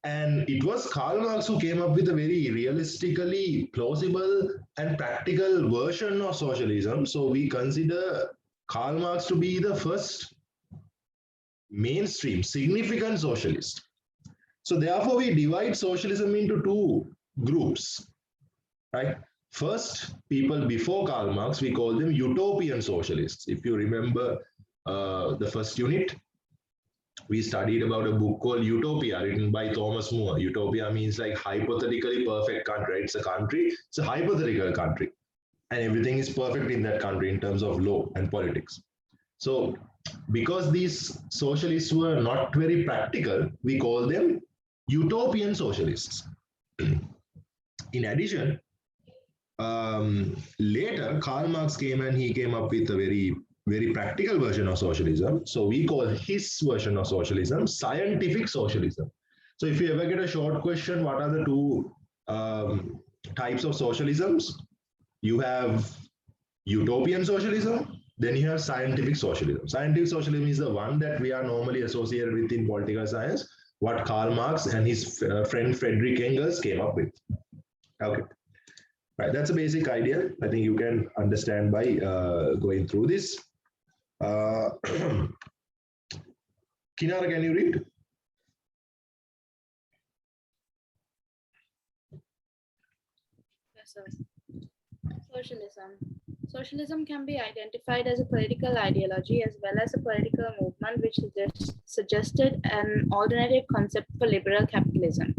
[SPEAKER 1] And it was Karl Marx who came up with a very realistically plausible and practical version of socialism. So we consider Karl Marx to be the first mainstream, significant socialist. So therefore, we divide socialism into two groups, right? First, people before Karl Marx, we call them Utopian Socialists. If you remember the first unit, we studied about a book called Utopia, written by Thomas More. Utopia means like hypothetically perfect country. Right? It's a country, it's a hypothetical country. And everything is perfect in that country in terms of law and politics. So because these socialists were not very practical, we call them Utopian Socialists. In addition, later Karl Marx came and he came up with a very practical version of socialism. So we call his version of socialism scientific socialism. So if you ever get a short question, what are the two types of socialisms? You have utopian socialism, then you have scientific socialism. Scientific socialism is the one that we are normally associated with in political science, what Karl Marx and his friend Friedrich Engels came up with. Okay. Right, that's a basic idea. I think you can understand by going through this. Kinara, can you read?
[SPEAKER 4] Yes, sir. Socialism. Socialism can be identified as a political ideology as well as a political movement which suggested an alternative concept for liberal capitalism.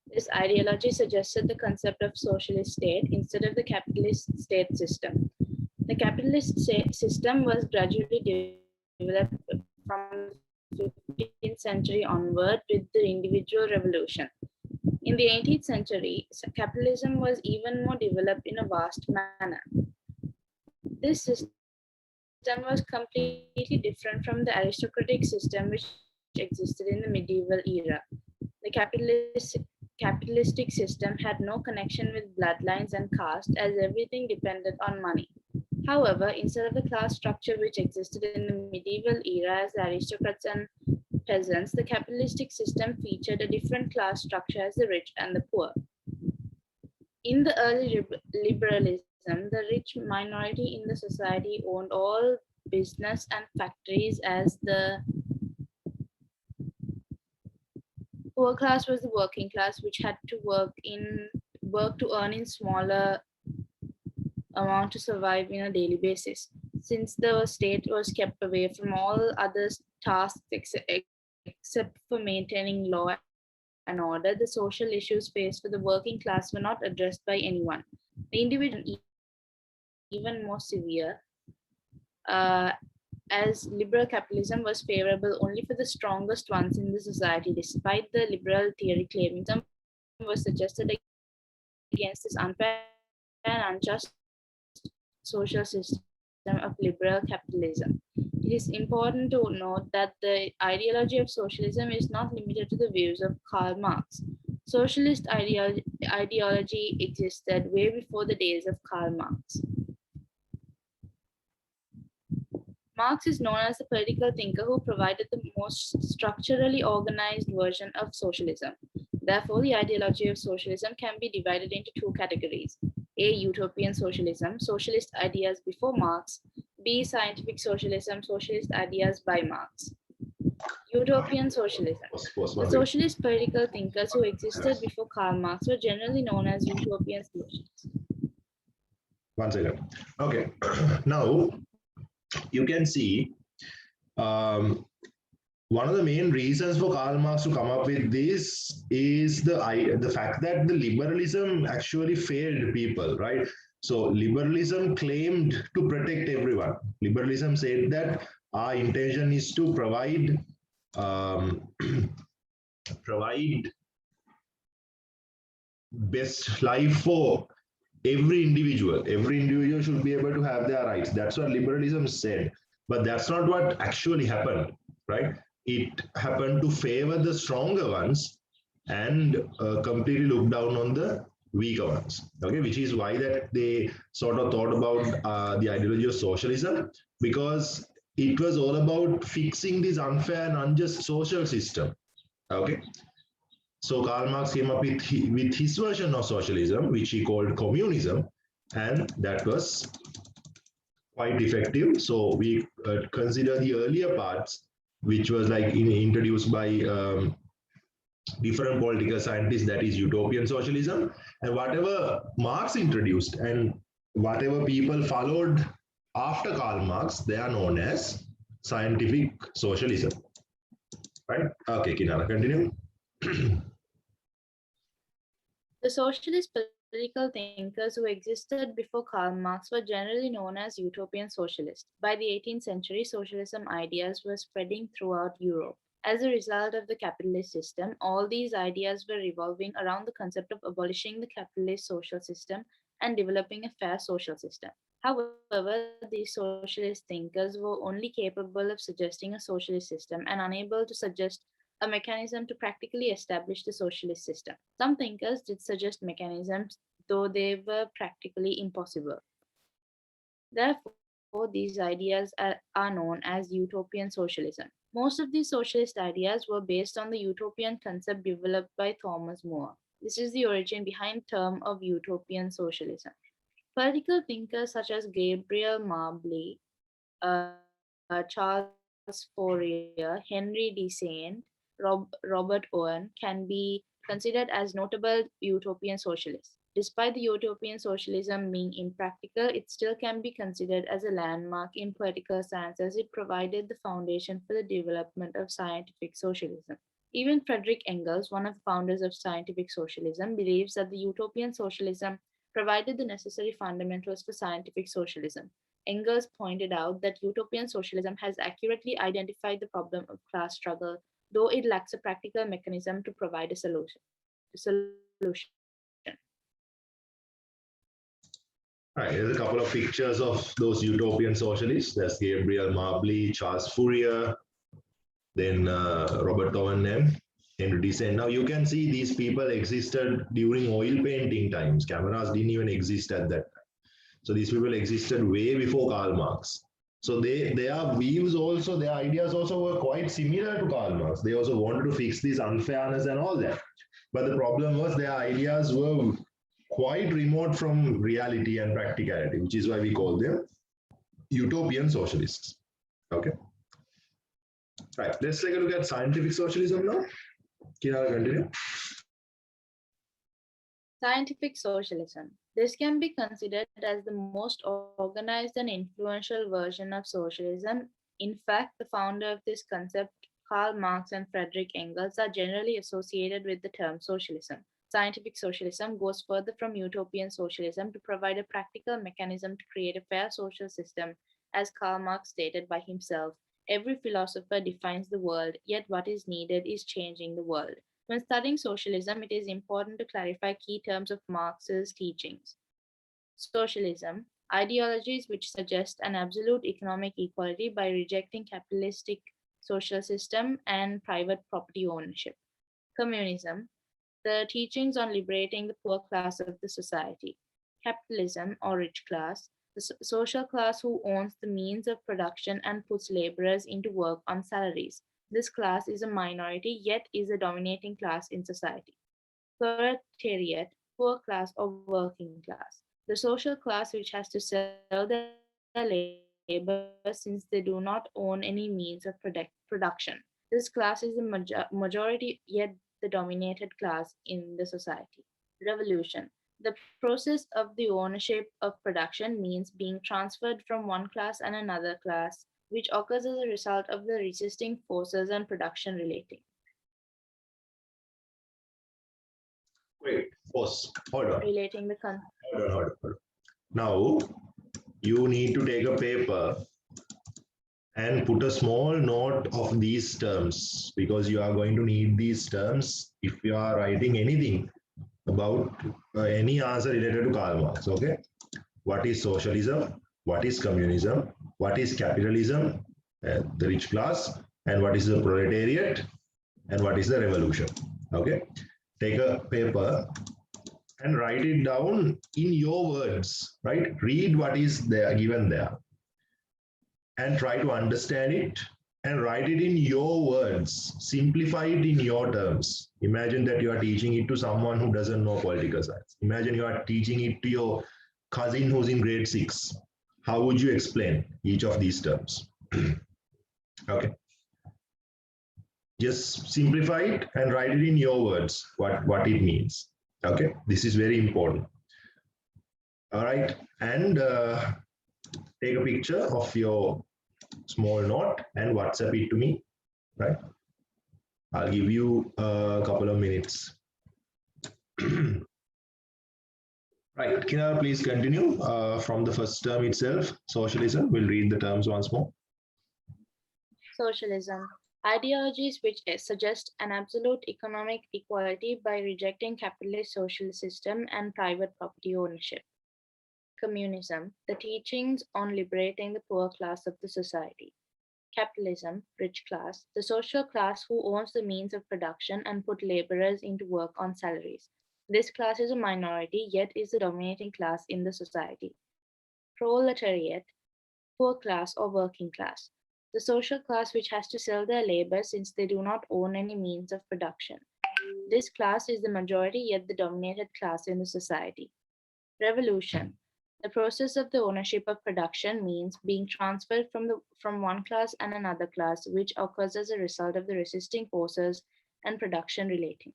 [SPEAKER 4] This ideology suggested the concept of socialist state instead of the capitalist state system. The capitalist state system was gradually developed from the 15th century onward with the industrial revolution. In the 18th century, capitalism was even more developed in a vast manner. This system was completely different from the aristocratic system which existed in the medieval era. The capitalistic system had no connection with bloodlines and caste as everything depended on money. However, instead of the class structure which existed in the medieval era as the aristocrats and peasants, the capitalistic system featured a different class structure as the rich and the poor. In the early liberalism, the rich minority in the society owned all business and factories, as the poor class was the working class, which had to work to earn in smaller amount to survive in a daily basis. Since the state was kept away from all other tasks except for maintaining law and order, the social issues faced for the working class were not addressed by anyone. The individual even more severe, as liberal capitalism was favorable only for the strongest ones in the society, despite the liberal theory claiming some was suggested against this unfair and unjust social system of liberal capitalism. It is important to note that the ideology of socialism is not limited to the views of Karl Marx. Socialist ideology existed way before the days of Karl Marx. Marx is known as a political thinker who provided the most structurally organized version of socialism. Therefore, the ideology of socialism can be divided into two categories. A, utopian socialism, socialist ideas before Marx. B, scientific socialism, socialist ideas by Marx. Utopian Socialism. The socialist political thinkers who existed before Karl Marx were generally known as Utopian Socialists.
[SPEAKER 1] One second. Okay. Now, you can see one of the main reasons for Karl Marx to come up with this is the fact that the liberalism actually failed people, right? So liberalism claimed to protect everyone. Liberalism said that our intention is to provide provide best life for every individual. Every individual should be able to have their rights. That's what liberalism said. But that's not what actually happened, right? It happened to favor the stronger ones and completely look down on the weaker ones. Okay, which is why that they sort of thought about the ideology of socialism, because it was all about fixing this unfair and unjust social system. Okay, so Karl Marx came up with his version of socialism, which he called communism, and that was quite effective. So we consider the earlier parts, which was like introduced by different political scientists, that is utopian socialism, and whatever Marx introduced and whatever people followed after Karl Marx, they are known as scientific socialism. Right? Okay, Kinara, continue.
[SPEAKER 4] The socialist political thinkers who existed before Karl Marx were generally known as Utopian Socialists. By the 18th century, socialism ideas were spreading throughout Europe. As a result of the capitalist system, all these ideas were revolving around the concept of abolishing the capitalist social system and developing a fair social system. However, these socialist thinkers were only capable of suggesting a socialist system and unable to suggest a mechanism to practically establish the socialist system. Some thinkers did suggest mechanisms, though they were practically impossible. Therefore, these ideas are known as utopian socialism. Most of these socialist ideas were based on the utopian concept developed by Thomas More. This is the origin behind the term of utopian socialism. Political thinkers such as Gabriel Marbley, Charles Fourier, Henry Descent, Robert Owen can be considered as notable utopian socialists. Despite the utopian socialism being impractical, it still can be considered as a landmark in political science as it provided the foundation for the development of scientific socialism. Even Friedrich Engels, one of the founders of scientific socialism, believes that the utopian socialism provided the necessary fundamentals for scientific socialism. Engels pointed out that utopian socialism has accurately identified the problem of class struggle, though it lacks a practical mechanism to provide a solution.
[SPEAKER 1] All right, here's a couple of pictures of those utopian socialists. That's Gabriel Marbley, Charles Fourier, then Robert Owen, Henry Descent. Now you can see these people existed during oil painting times. Cameras didn't even exist at that time. So these people existed way before Karl Marx. So their views also, their ideas also were quite similar to Karl Marx. They also wanted to fix this unfairness and all that. But the problem was their ideas were quite remote from reality and practicality, which is why we call them utopian socialists. Okay. Right. Let's take a look at scientific socialism now. Kinara, continue.
[SPEAKER 4] Scientific socialism. This can be considered as the most organized and influential version of socialism. In fact, the founder of this concept, Karl Marx and Friedrich Engels, are generally associated with the term socialism. Scientific socialism goes further from utopian socialism to provide a practical mechanism to create a fair social system. As Karl Marx stated by himself, every philosopher defines the world, yet what is needed is changing the world. When studying socialism, it is important to clarify key terms of Marx's teachings. Socialism, ideologies which suggest an absolute economic equality by rejecting capitalistic social system and private property ownership. Communism, the teachings on liberating the poor class of the society. Capitalism, or rich class, the social class who owns the means of production and puts laborers into work on salaries. This class is a minority, yet is a dominating class in society. Proletariat, poor class or working class, the social class which has to sell their labor since they do not own any means of production. This class is the majority, yet the dominated class in the society. Revolution. The process of the ownership of production means being transferred from one class and another class, which occurs as a result of the resisting forces and production relating.
[SPEAKER 1] Wait, pause. Hold on.
[SPEAKER 4] Relating the
[SPEAKER 1] Hold on. Now, you need to take a paper and put a small note of these terms, because you are going to need these terms if you are writing anything about any answer related to Karl Marx. Okay, what is socialism, what is communism, what is capitalism, the rich class, and what is the proletariat, and what is the revolution. Okay, take a paper and write it down in your words, right? Read what is there given there and try to understand it and write it in your words. Simplify it in your terms. Imagine that you are teaching it to someone who doesn't know political science. Imagine you are teaching it to your cousin who's in grade 6. How would you explain each of these terms? Okay. Just simplify it and write it in your words, what it means. Okay, this is very important. All right, and take a picture of your small note and WhatsApp it to me, right? I'll give you a couple of minutes. Right, can I please continue from the first term itself, socialism? We'll read the terms once more.
[SPEAKER 4] Socialism. Ideologies which suggest an absolute economic equality by rejecting capitalist social system and private property ownership. Communism, the teachings on liberating the poor class of the society. Capitalism, rich class, the social class who owns the means of production and put laborers into work on salaries. This class is a minority, yet is the dominating class in the society. Proletariat, poor class or working class, the social class which has to sell their labor since they do not own any means of production. This class is the majority, yet the dominated class in the society. Revolution. The process of the ownership of production means being transferred from one class and another class, which occurs as a result of the resisting forces and production relating.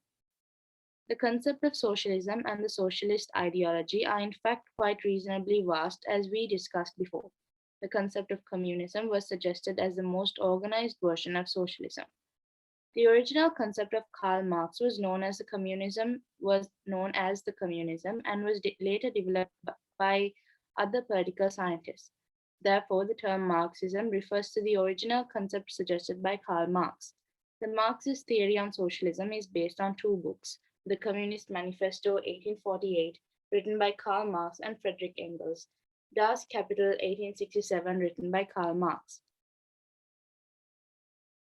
[SPEAKER 4] The concept of socialism and the socialist ideology are in fact quite reasonably vast, as we discussed before. The concept of communism was suggested as the most organized version of socialism. The original concept of Karl Marx was known as the communism and was later developed by other political scientists. Therefore, the term Marxism refers to the original concept suggested by Karl Marx. The Marxist theory on socialism is based on two books, the Communist Manifesto 1848, written by Karl Marx and Friedrich Engels, Das Kapital 1867, written by Karl Marx.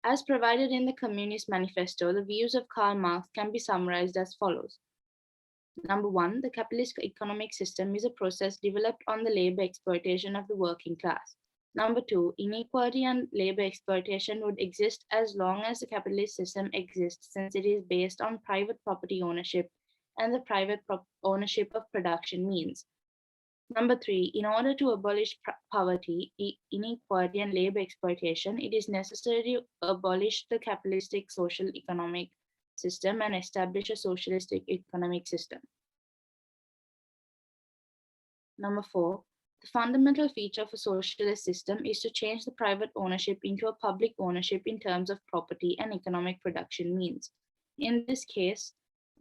[SPEAKER 4] As provided in the Communist Manifesto, the views of Karl Marx can be summarized as follows. Number one, the capitalist economic system is a process developed on the labor exploitation of the working class. Number two, inequality and labor exploitation would exist as long as the capitalist system exists, since it is based on private property ownership and the private ownership of production means. Number three, in order to abolish poverty, inequality, and labor exploitation, it is necessary to abolish the capitalistic social economic system and establish a socialistic economic system. Number four, the fundamental feature of a socialist system is to change the private ownership into a public ownership in terms of property and economic production means. In this case,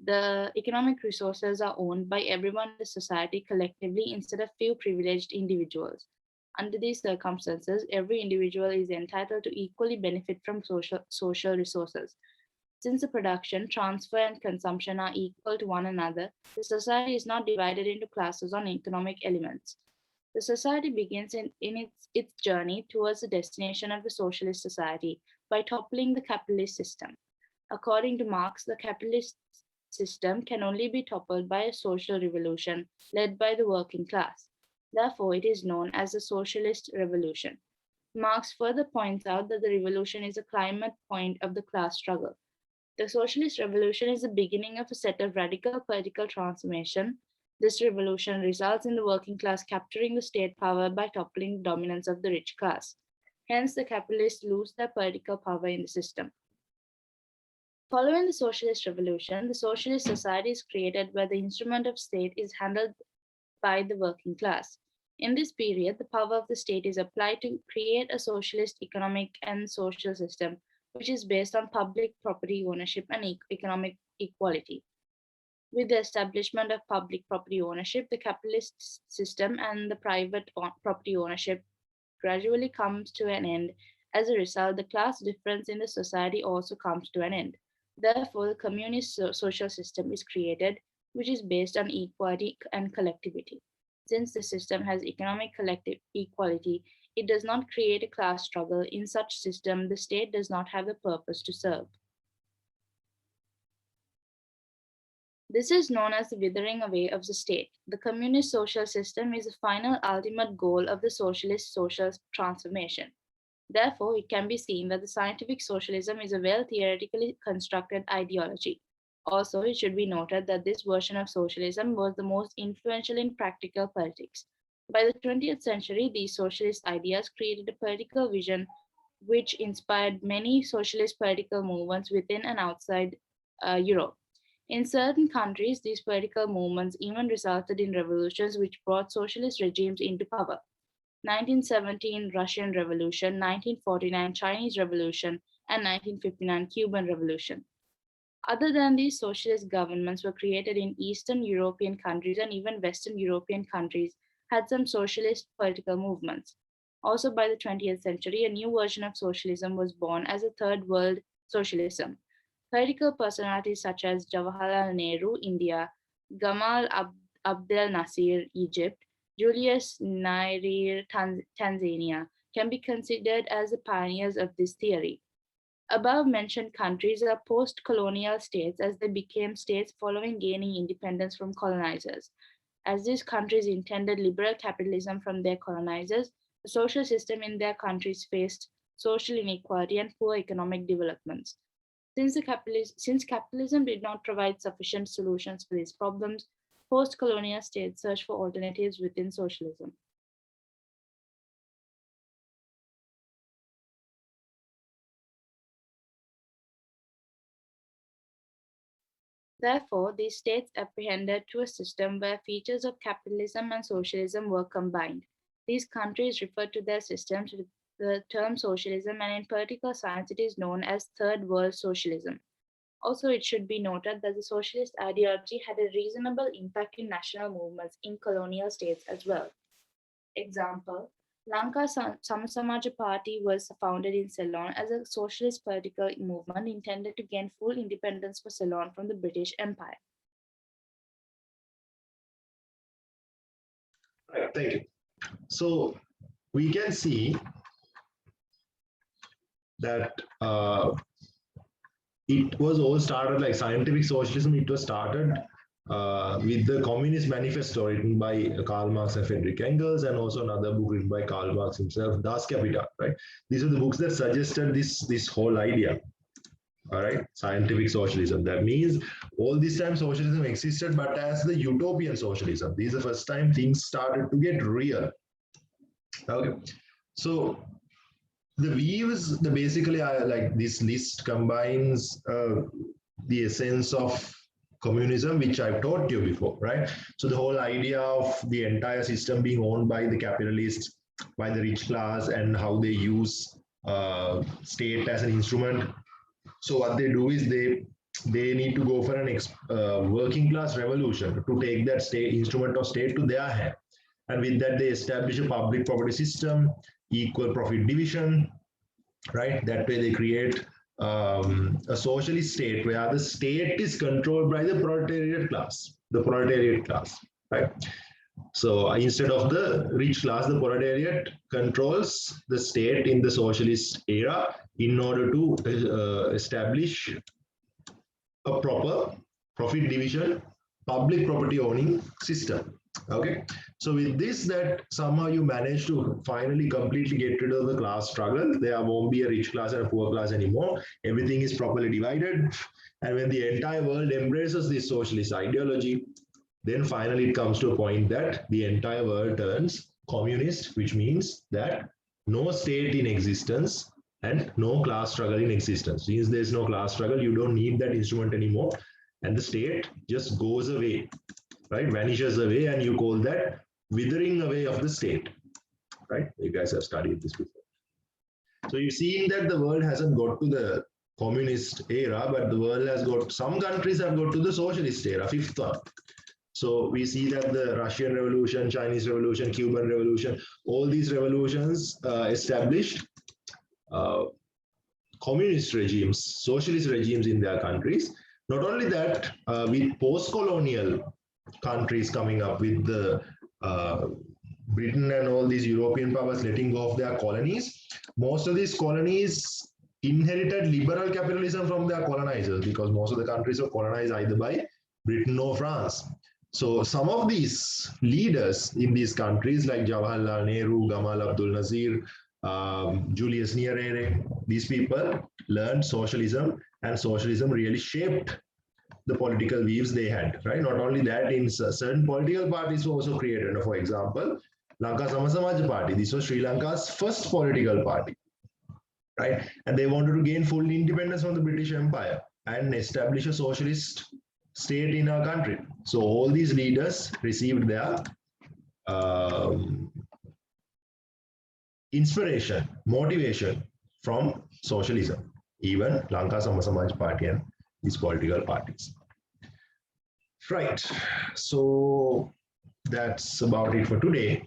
[SPEAKER 4] the economic resources are owned by everyone in the society collectively instead of few privileged individuals. Under these circumstances, every individual is entitled to equally benefit from social resources. Since the production, transfer, and consumption are equal to one another, the society is not divided into classes on economic elements. The society begins in its journey towards the destination of the socialist society by toppling the capitalist system. According to Marx, the capitalist system can only be toppled by a social revolution led by the working class. Therefore, it is known as the Socialist Revolution. Marx further points out that the revolution is a climate point of the class struggle. The Socialist Revolution is the beginning of a set of radical political transformation. This revolution results in the working class capturing the state power by toppling the dominance of the rich class. Hence, the capitalists lose their political power in the system. Following the Socialist Revolution, the socialist society is created where the instrument of state is handled by the working class. In this period, the power of the state is applied to create a socialist economic and social system, which is based on public property ownership and economic equality. With the establishment of public property ownership, the capitalist system and the private property ownership gradually comes to an end. As a result, the class difference in the society also comes to an end. Therefore, the communist social system is created, which is based on equality and collectivity. Since the system has economic collective equality, it does not create a class struggle. In such system, the state does not have the purpose to serve. This is known as the withering away of the state. The communist social system is the final ultimate goal of the socialist social transformation. Therefore, it can be seen that the scientific socialism is a well theoretically constructed ideology. Also, it should be noted that this version of socialism was the most influential in practical politics. By the 20th century, these socialist ideas created a political vision which inspired many socialist political movements within and outside Europe. In certain countries, these political movements even resulted in revolutions which brought socialist regimes into power. 1917 Russian Revolution, 1949 Chinese Revolution, and 1959 Cuban Revolution. Other than these, socialist governments were created in Eastern European countries, and even Western European countries had some socialist political movements. Also, by the 20th century, a new version of socialism was born as a Third World Socialism. Political personalities such as Jawaharlal Nehru, India, Gamal Abdel Nasser, Egypt, Julius Nyerere, Tanzania, can be considered as the pioneers of this theory. Above-mentioned countries are post-colonial states as they became states following gaining independence from colonizers. As these countries intended liberal capitalism from their colonizers, the social system in their countries faced social inequality and poor economic developments. Since capitalism did not provide sufficient solutions for these problems, post-colonial states searched for alternatives within socialism. Therefore, these states apprehended to a system where features of capitalism and socialism were combined. These countries referred to their systems with the term socialism, and in political science it is known as Third World Socialism. Also, it should be noted that the socialist ideology had a reasonable impact in national movements in colonial states as well. Example, Lanka Samasamaja Party was founded in Ceylon as a socialist political movement intended to gain full independence for Ceylon from the British Empire.
[SPEAKER 1] Right, thank you. So we can see that it was all started like scientific socialism. It was started with the Communist Manifesto written by Karl Marx and Friedrich Engels, and also another book written by Karl Marx himself, Das Kapital. Right? These are the books that suggested this whole idea. All right, scientific socialism. That means all this time socialism existed, but as the utopian socialism. This is the first time things started to get real. Okay, so the views, basically like this list combines the essence of communism, which I've taught you before, right? So the whole idea of the entire system being owned by the capitalists, by the rich class, and how they use state as an instrument. So what they do is they need to go for an working class revolution to take that state instrument of state to their hand. And with that, they establish a public property system, equal profit division, right? That way they create a socialist state where the state is controlled by the proletariat class, right? So instead of the rich class, the proletariat controls the state in the socialist era in order to establish a proper profit division, public property owning system. Okay, so with this, that somehow you manage to finally completely get rid of the class struggle. There won't be a rich class and a poor class anymore. Everything is properly divided. And when the entire world embraces this socialist ideology, then finally it comes to a point that the entire world turns communist, which means that no state in existence and no class struggle in existence. Since there's no class struggle, you don't need that instrument anymore, and the state just goes away, right? Vanishes away, and you call that withering away of the state, right? You guys have studied this before. So you've seen that the world hasn't got to the communist era, but the world has got, some countries have got to the socialist era, fifth one. So we see that the Russian Revolution, Chinese Revolution, Cuban Revolution, all these revolutions established communist regimes, socialist regimes in their countries. Not only that, with post-colonial countries coming up, with the Britain and all these European powers letting go of their colonies, most of these colonies inherited liberal capitalism from their colonizers, because most of the countries were colonized either by Britain or France. So some of these leaders in these countries like Jawaharlal Nehru, Gamal Abdul Nasir, Julius Nyerere, these people learned socialism, and socialism really shaped the political views they had, right? Not only that, in certain political parties were also created. For example, Lanka Samasamaj Party, this was Sri Lanka's first political party, right? And they wanted to gain full independence from the British Empire and establish a socialist state in our country. So all these leaders received their inspiration, motivation from socialism, even Lanka Samasamaj Party and these political parties. Right, so that's about it for today.